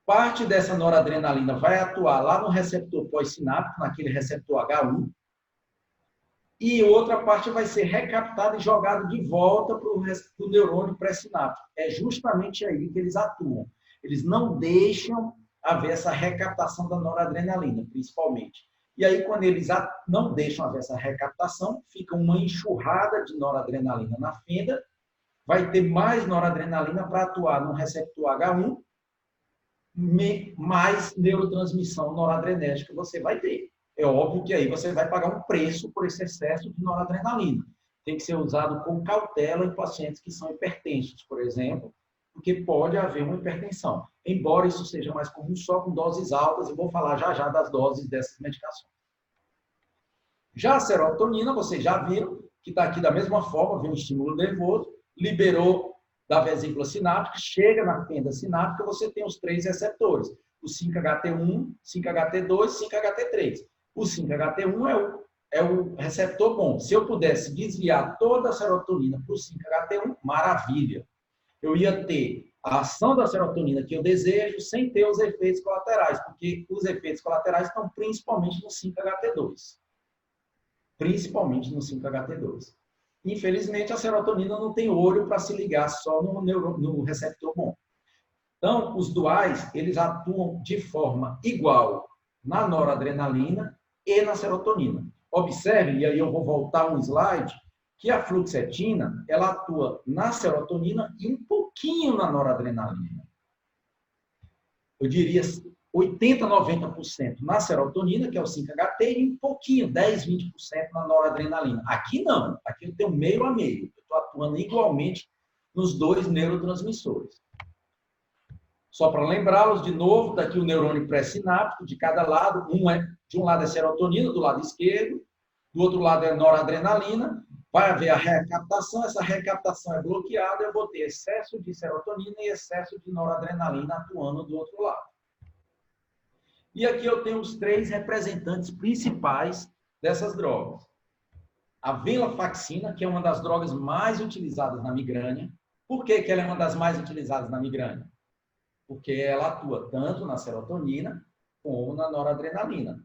parte dessa noradrenalina vai atuar lá no receptor pós-sináptico, naquele receptor H1, e outra parte vai ser recaptada e jogada de volta para o neurônio pré-sináptico. É justamente aí que eles atuam. Eles não deixam haver essa recaptação da noradrenalina, principalmente. E aí, quando eles não deixam haver essa recaptação, fica uma enxurrada de noradrenalina na fenda, vai ter mais noradrenalina para atuar no receptor H1, mais neurotransmissão noradrenérgica você vai ter. É óbvio que aí você vai pagar um preço por esse excesso de noradrenalina. Tem que ser usado com cautela em pacientes que são hipertensos, por exemplo, porque pode haver uma hipertensão. Embora isso seja mais comum só com doses altas, eu vou falar já já das doses dessas medicações. Já a serotonina, vocês já viram, que está aqui da mesma forma, vem um estímulo nervoso, liberou da vesícula sináptica, chega na fenda sináptica, você tem os 3 receptores, o 5-HT1, 5-HT2, 5-HT3. O 5-HT1 é o receptor bom. Se eu pudesse desviar toda a serotonina para o 5-HT1, maravilha. Eu ia ter a ação da serotonina que eu desejo sem ter os efeitos colaterais, porque os efeitos colaterais estão principalmente no 5-HT2. Principalmente no 5-HT2. Infelizmente, a serotonina não tem olho para se ligar só no receptor bom. Então, os duais, eles atuam de forma igual na noradrenalina e na serotonina. Observe, e aí eu vou voltar um slide, que a fluoxetina, ela atua na serotonina e um pouquinho na noradrenalina. Eu diria 80%, 90% na serotonina, que é o 5-HT, e um pouquinho, 10%, 20% na noradrenalina. Aqui não, aqui eu tenho meio a meio. Eu estou atuando igualmente nos 2 neurotransmissores. Só para lembrá-los, de novo, daqui o neurônio pré-sináptico, de cada lado, de um lado é serotonina, do lado esquerdo, do outro lado é noradrenalina, vai haver a recaptação, essa recaptação é bloqueada, eu vou ter excesso de serotonina e excesso de noradrenalina atuando do outro lado. E aqui eu tenho os 3 representantes principais dessas drogas. A venlafaxina, que é uma das drogas mais utilizadas na migrânia. Por que ela é uma das mais utilizadas na migrânia? Porque ela atua tanto na serotonina como na noradrenalina.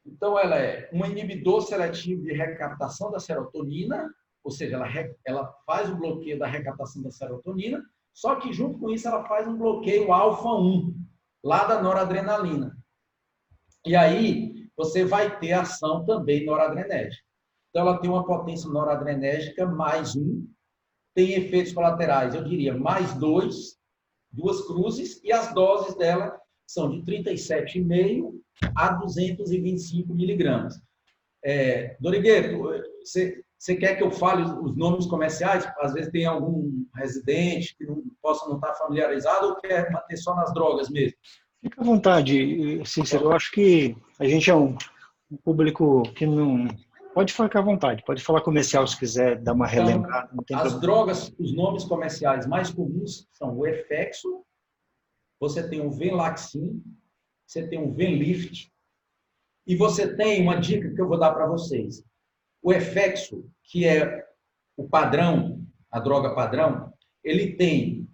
Então, ela é um inibidor seletivo de recaptação da serotonina, ou seja, ela faz o bloqueio da recaptação da serotonina, só que junto com isso ela faz um bloqueio alfa-1, lá da noradrenalina. E aí, você vai ter ação também noradrenérgica. Então, ela tem uma potência noradrenérgica mais 1, tem efeitos colaterais, eu diria, mais 2 cruzes, e as doses dela são de 37,5 a 225 miligramas. Dorigueiro, você quer que eu fale os nomes comerciais? Às vezes tem algum residente que não possa não estar familiarizado ou quer manter só nas drogas mesmo? Fica à vontade, Cícero. Eu acho que a gente é um público que não... Pode ficar à vontade, pode falar comercial se quiser dar uma relembrada. Então, as drogas, os nomes comerciais mais comuns são o Effexor, você tem o Venlaxin, você tem o Venlift, e você tem uma dica que eu vou dar para vocês. O Effexor, que é o padrão, a droga padrão, ele tem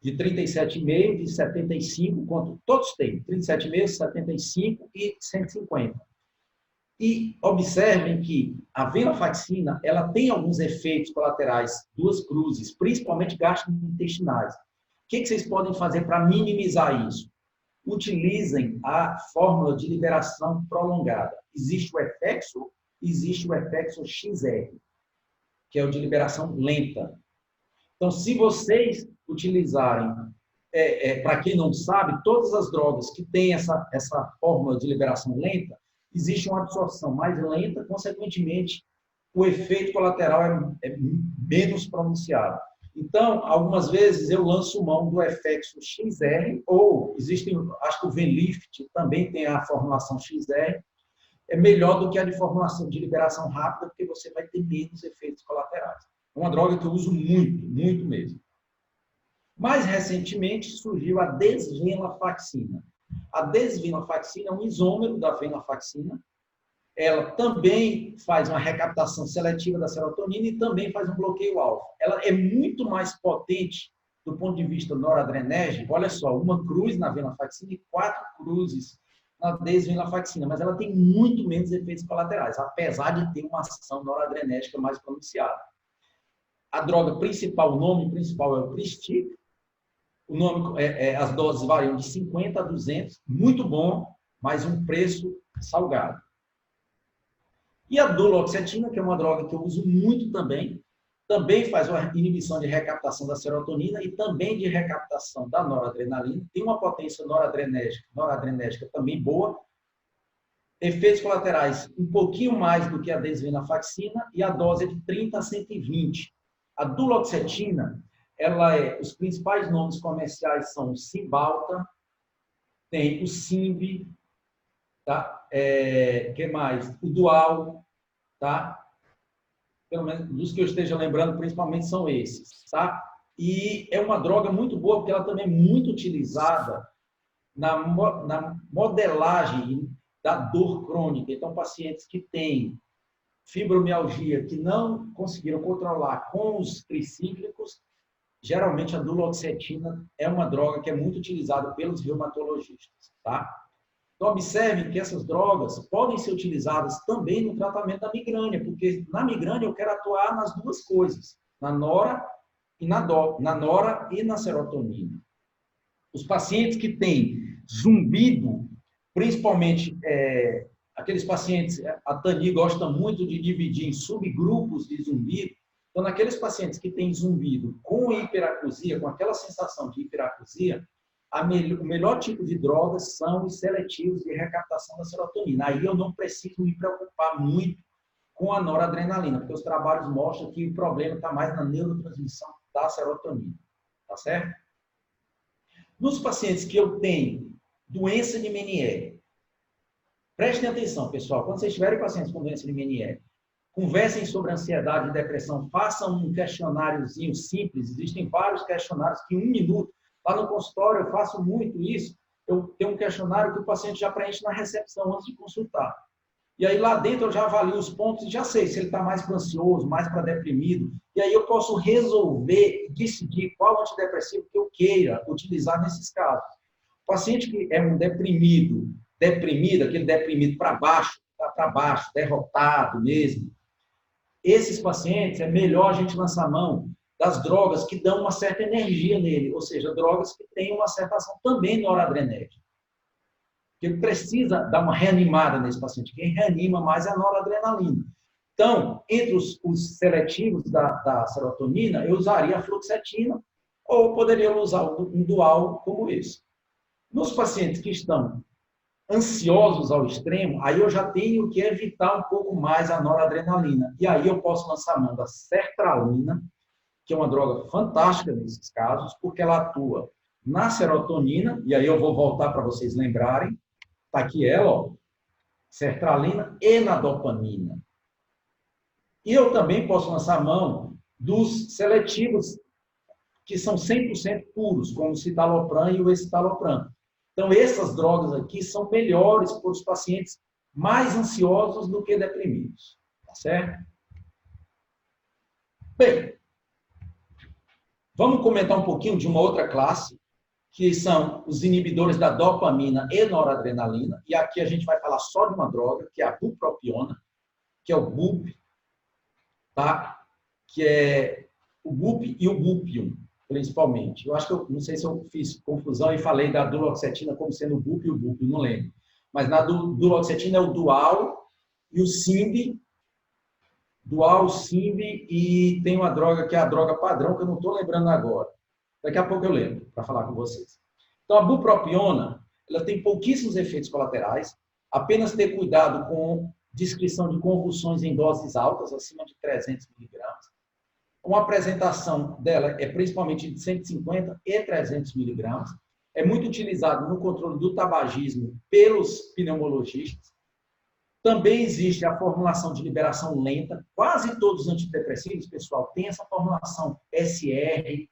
de 37,5, de 75, quanto todos têm, 37,5, 75 e 150. E observem que a venlafaxina, ela tem alguns efeitos colaterais, 2 cruzes, principalmente gastrointestinais. O que vocês podem fazer para minimizar isso? Utilizem a fórmula de liberação prolongada. Existe o Effexor, existe o Effexor XR, que é o de liberação lenta. Então, se vocês utilizarem, para quem não sabe, todas as drogas que têm essa fórmula de liberação lenta, existe uma absorção mais lenta, consequentemente, o efeito colateral é menos pronunciado. Então, algumas vezes eu lanço mão do Effexor XR, ou existem, acho que o Venlift também tem a formulação XR, é melhor do que a de formulação de liberação rápida, porque você vai ter menos efeitos colaterais. É uma droga que eu uso muito, muito mesmo. Mais recentemente surgiu a desvenlafaxina. A desvenlafaxina é um isômero da venlafaxina. ela também faz uma recaptação seletiva da serotonina e também faz um bloqueio-alfa. Ela é muito mais potente do ponto de vista noradrenérgico. Olha só, uma cruz na venlafaxina e 4 cruzes na desvenlafaxina, mas ela tem muito menos efeitos colaterais, apesar de ter uma ação noradrenérgica mais pronunciada. A droga principal, o nome principal é o Pristic. O nome, as doses variam de 50 a 200, muito bom, mas um preço salgado. E a duloxetina, que é uma droga que eu uso muito também faz uma inibição de recaptação da serotonina e também de recaptação da noradrenalina. Tem uma potência noradrenérgica também boa. Efeitos colaterais um pouquinho mais do que a desvenlafaxina e a dose é de 30 a 120. A duloxetina, os principais nomes comerciais são o Cymbalta, tem o Symbi, tá? Que mais? O Dual, tá? Pelo menos dos que eu esteja lembrando, principalmente são esses, tá? E é uma droga muito boa, porque ela também é muito utilizada na modelagem da dor crônica. Então, pacientes que têm fibromialgia, que não conseguiram controlar com os tricíclicos, geralmente a duloxetina é uma droga que é muito utilizada pelos reumatologistas, tá? Então, observem que essas drogas podem ser utilizadas também no tratamento da migrânia, porque na migrânia eu quero atuar nas duas coisas, na nora e na serotonina. Os pacientes que têm zumbido, principalmente aqueles pacientes, a Tani gosta muito de dividir em subgrupos de zumbido. Então, naqueles pacientes que têm zumbido com hiperacusia, com aquela sensação de hiperacusia, o melhor tipo de drogas são os seletivos de recaptação da serotonina. Aí eu não preciso me preocupar muito com a noradrenalina, porque os trabalhos mostram que o problema está mais na neurotransmissão da serotonina. Tá certo? Nos pacientes que eu tenho doença de Meniere, prestem atenção, pessoal. Quando vocês tiverem pacientes com doença de Meniere, conversem sobre ansiedade e depressão, façam um questionáriozinho simples. Existem vários questionários que 1 minuto. Lá no consultório eu faço muito isso. Eu tenho um questionário que o paciente já preenche na recepção antes de consultar. E aí lá dentro eu já avalio os pontos e já sei se ele está mais para ansioso, mais para deprimido. E aí eu posso resolver e decidir qual antidepressivo que eu queira utilizar nesses casos. O paciente que é um deprimido, aquele deprimido para baixo, derrotado mesmo, esses pacientes é melhor a gente lançar mão das drogas que dão uma certa energia nele, ou seja, drogas que têm uma certa ação também noradrenérgica. Porque precisa dar uma reanimada nesse paciente. Quem reanima mais é a noradrenalina. Então, entre os seletivos da serotonina, eu usaria a fluoxetina ou poderia usar um dual como esse. Nos pacientes que estão ansiosos ao extremo, aí eu já tenho que evitar um pouco mais a noradrenalina. E aí eu posso lançar mão da sertralina, que é uma droga fantástica nesses casos, porque ela atua na serotonina, e aí eu vou voltar para vocês lembrarem, está aqui ela, ó, sertralina e na dopamina. E eu também posso lançar mão dos seletivos, que são 100% puros, como o citalopram e o escitalopram. Então, essas drogas aqui são melhores para os pacientes mais ansiosos do que deprimidos. Tá certo? Bem, vamos comentar um pouquinho de uma outra classe, que são os inibidores da dopamina e noradrenalina. E aqui a gente vai falar só de uma droga, que é a bupropiona, que é o BUP, tá? Que é o BUP e o bupium, principalmente. Eu acho que não sei se eu fiz confusão e falei da duloxetina como sendo o BUP e o bupium, não lembro. Mas na duloxetina é o dual e o Symbi, dual, Symbi, e tem uma droga que é a droga padrão, que eu não estou lembrando agora. Daqui a pouco eu lembro, para falar com vocês. Então, a bupropiona, ela tem pouquíssimos efeitos colaterais, apenas ter cuidado com descrição de convulsões em doses altas, acima de 300 miligramas. Uma apresentação dela é principalmente de 150 e 300 miligramas. É muito utilizado no controle do tabagismo pelos pneumologistas. Também existe a formulação de liberação lenta. Quase todos os antidepressivos, pessoal, têm essa formulação SR,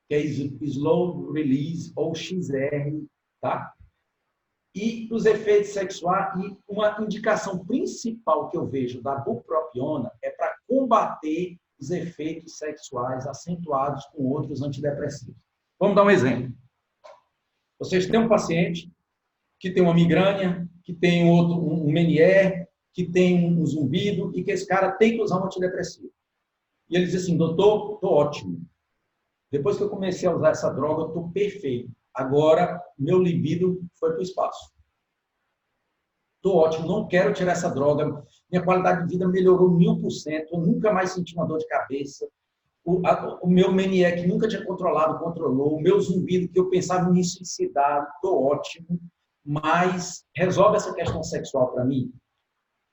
que é Slow Release, ou XR, tá? E os efeitos sexuais, e uma indicação principal que eu vejo da bupropiona é para combater os efeitos sexuais acentuados com outros antidepressivos. Vamos dar um exemplo. Vocês têm um paciente que tem uma migrânia, que tem um Meniere, que tem um zumbido, e que esse cara tem que usar um antidepressivo. E ele diz assim, doutor, estou ótimo. Depois que eu comecei a usar essa droga, eu estou perfeito. Agora, meu libido foi para o espaço. Estou ótimo, não quero tirar essa droga. Minha qualidade de vida melhorou 1000%. Eu nunca mais senti uma dor de cabeça. O meu Meniere, que nunca tinha controlado, controlou. O meu zumbido, que eu pensava em me suicidar, estou ótimo. Mas resolve essa questão sexual para mim.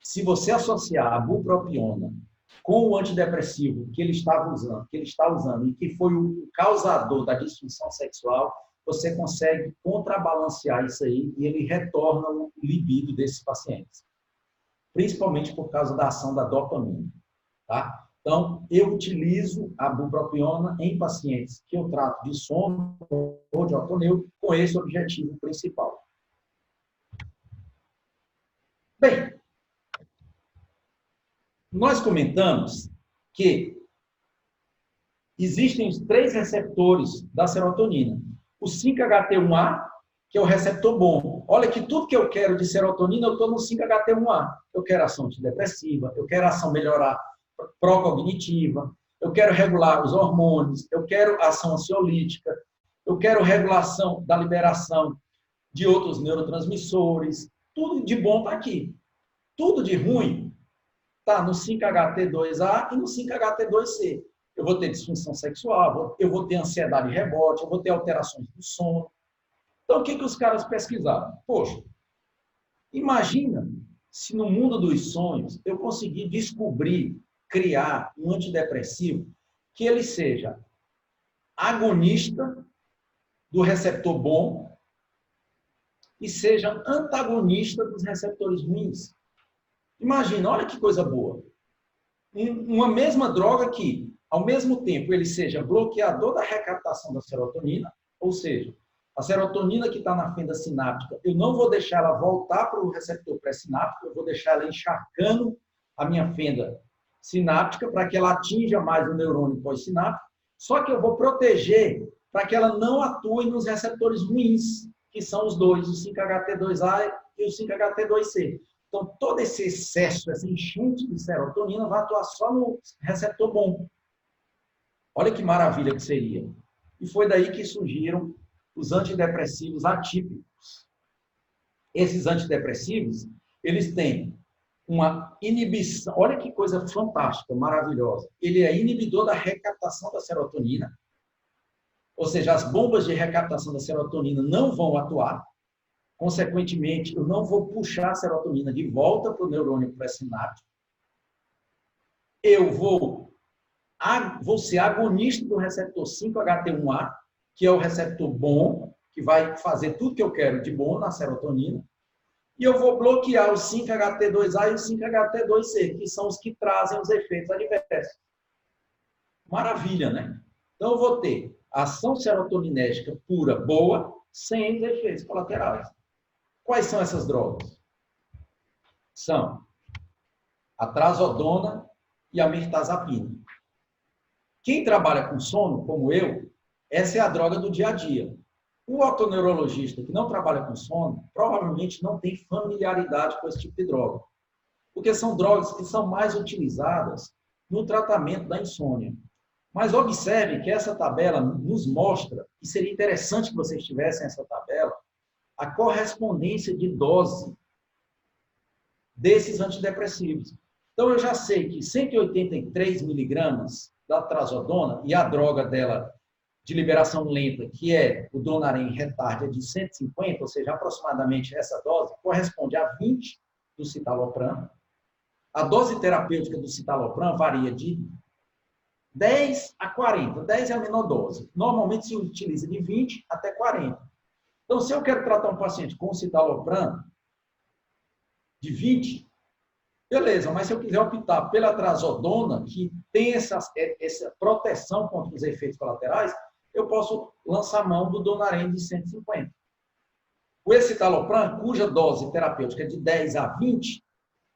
Se você associar a bupropiona com o antidepressivo que ele está usando e que foi o causador da disfunção sexual, você consegue contrabalancear isso aí e ele retorna o libido desses pacientes. Principalmente por causa da ação da dopamina. Tá? Então, eu utilizo a bupropiona em pacientes que eu trato de sono ou de ortoneuro com esse objetivo principal. Bem, nós comentamos que existem os 3 receptores da serotonina. O 5-HT1A, que é o receptor bom. Olha que tudo que eu quero de serotonina, eu estou no 5-HT1A. Eu quero ação antidepressiva, eu quero ação melhorar pró-cognitiva, eu quero regular os hormônios, eu quero ação ansiolítica, eu quero regulação da liberação de outros neurotransmissores. Tudo de bom está aqui. Tudo de ruim está no 5-HT2A e no 5-HT2C. Eu vou ter disfunção sexual, eu vou ter ansiedade e rebote, eu vou ter alterações do sono. Então, o que os caras pesquisaram? Poxa, imagina se no mundo dos sonhos eu conseguir descobrir, criar um antidepressivo que ele seja agonista do receptor bom e seja antagonista dos receptores ruins. Imagina, olha que coisa boa. Uma mesma droga que, ao mesmo tempo, ele seja bloqueador da recaptação da serotonina, ou seja, a serotonina que está na fenda sináptica, eu não vou deixar ela voltar para o receptor pré-sináptico, eu vou deixar ela encharcando a minha fenda sináptica para que ela atinja mais o neurônio pós-sináptico, só que eu vou proteger para que ela não atue nos receptores ruins, que são os dois, o 5-HT2A e o 5-HT2C. Então, todo esse excesso, esse enxute de serotonina vai atuar só no receptor bom. Olha que maravilha que seria. E foi daí que surgiram os antidepressivos atípicos. Esses antidepressivos, eles têm uma inibição, olha que coisa fantástica, maravilhosa. Ele é inibidor da recaptação da serotonina, ou seja, as bombas de recaptação da serotonina não vão atuar, consequentemente, eu não vou puxar a serotonina de volta para o neurônio pré-sináptico. Eu vou ser agonista do receptor 5-HT1A, que é o receptor bom, que vai fazer tudo que eu quero de bom na serotonina, e eu vou bloquear o 5-HT2A e o 5-HT2C, que são os que trazem os efeitos adversos. Maravilha, né? Então, eu vou ter ação serotoninérgica pura, boa, sem os efeitos colaterais. Quais são essas drogas? São a trazodona e a mirtazapina. Quem trabalha com sono, como eu, essa é a droga do dia a dia. O otoneurologista que não trabalha com sono, provavelmente não tem familiaridade com esse tipo de droga. Porque são drogas que são mais utilizadas no tratamento da insônia. Mas observe que essa tabela nos mostra, e seria interessante que vocês tivessem essa tabela, a correspondência de dose desses antidepressivos. Então, eu já sei que 183 miligramas da trazodona, e a droga dela de liberação lenta, que é o Donarém Retard, é de 150, ou seja, aproximadamente essa dose, corresponde a 20 do citalopram. A dose terapêutica do citalopram varia de 10 a 40. 10 é a menor dose. Normalmente se utiliza de 20 até 40. Então, se eu quero tratar um paciente com citalopram de 20, beleza, mas se eu quiser optar pela trazodona, que tem essa proteção contra os efeitos colaterais, eu posso lançar mão do Donarém de 150. O escitalopram, cuja dose terapêutica é de 10 a 20,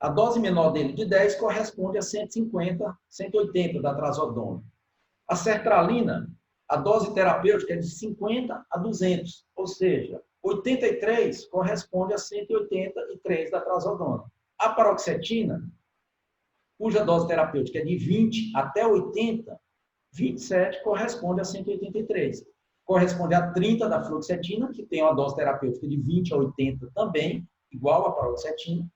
a dose menor dele de 10 corresponde a 150, 180 da trazodona. A sertralina, a dose terapêutica é de 50 a 200, ou seja, 83 corresponde a 183 da trazodona. A paroxetina, cuja dose terapêutica é de 20 até 80, 27 corresponde a 183. Corresponde a 30 da fluoxetina, que tem uma dose terapêutica de 20 a 80 também, igual a paroxetina.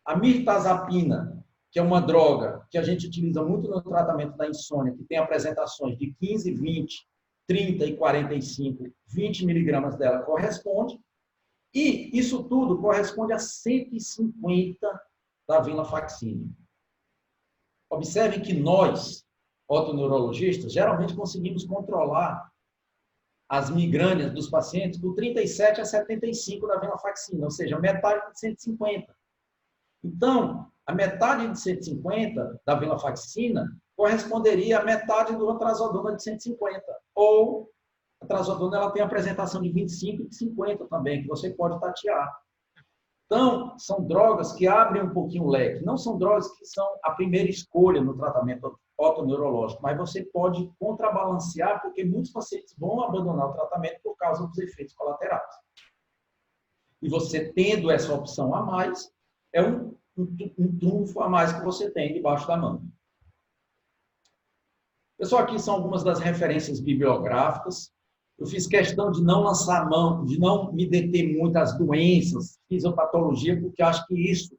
A mirtazapina, que é uma droga que a gente utiliza muito no tratamento da insônia, que tem apresentações de 15, 20, 30 e 45, 20 miligramas dela corresponde. E isso tudo corresponde a 150 da venlafaxina. Observem que nós, otoneurologistas, geralmente conseguimos controlar as migrâneas dos pacientes do 37 a 75 da venlafaxina, ou seja, metade de 150. Então, a metade de 150 da venlafaxina corresponderia à metade do trazodona de 150. Ou a trazodona ela tem a apresentação de 25 e de 50 também, que você pode tatear. Então, são drogas que abrem um pouquinho o leque. Não são drogas que são a primeira escolha no tratamento otoneurológico, mas você pode contrabalancear, porque muitos pacientes vão abandonar o tratamento por causa dos efeitos colaterais. E você tendo essa opção a mais, é um trunfo a mais que você tem debaixo da mão. Pessoal, aqui são algumas das referências bibliográficas. Eu fiz questão de não lançar a mão, de não me deter muito às doenças, fisiopatologia, porque acho que isso,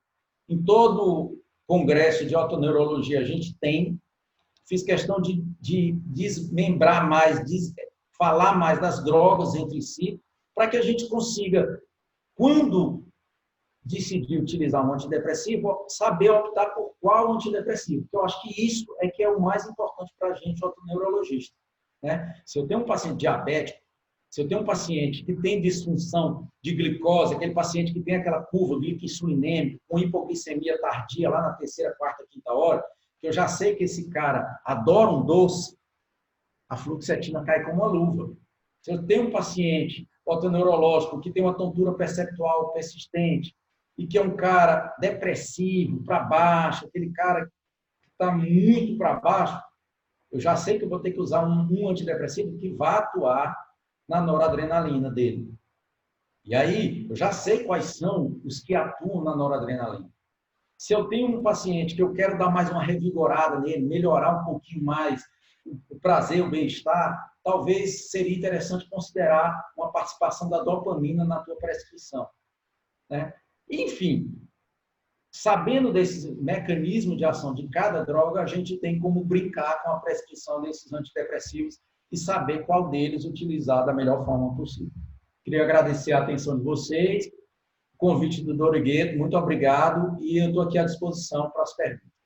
em todo congresso de otoneurologia, a gente tem. Fiz questão de desmembrar mais, de falar mais das drogas entre si, para que a gente consiga, quando decidir utilizar um antidepressivo, saber optar por qual antidepressivo. Porque eu acho que isso é que é o mais importante para a gente, otoneurologista. Né? Se eu tenho um paciente diabético, se eu tenho um paciente que tem disfunção de glicose, aquele paciente que tem aquela curva glicinêmica, com hipoglicemia tardia lá na terceira, quarta, quinta hora, que eu já sei que esse cara adora um doce, a fluoxetina cai como uma luva. Se eu tenho um paciente otoneurológico que tem uma tontura perceptual persistente e que é um cara depressivo, para baixo, aquele cara que está muito para baixo, eu já sei que eu vou ter que usar um antidepressivo que vá atuar na noradrenalina dele. E aí, eu já sei quais são os que atuam na noradrenalina. Se eu tenho um paciente que eu quero dar mais uma revigorada nele, melhorar um pouquinho mais o prazer, o bem-estar, talvez seria interessante considerar uma participação da dopamina na tua prescrição. Né? Enfim, sabendo desse mecanismo de ação de cada droga, a gente tem como brincar com a prescrição desses antidepressivos e saber qual deles utilizar da melhor forma possível. Queria agradecer a atenção de vocês, o convite do Dorigueto, muito obrigado, e eu estou aqui à disposição para as perguntas.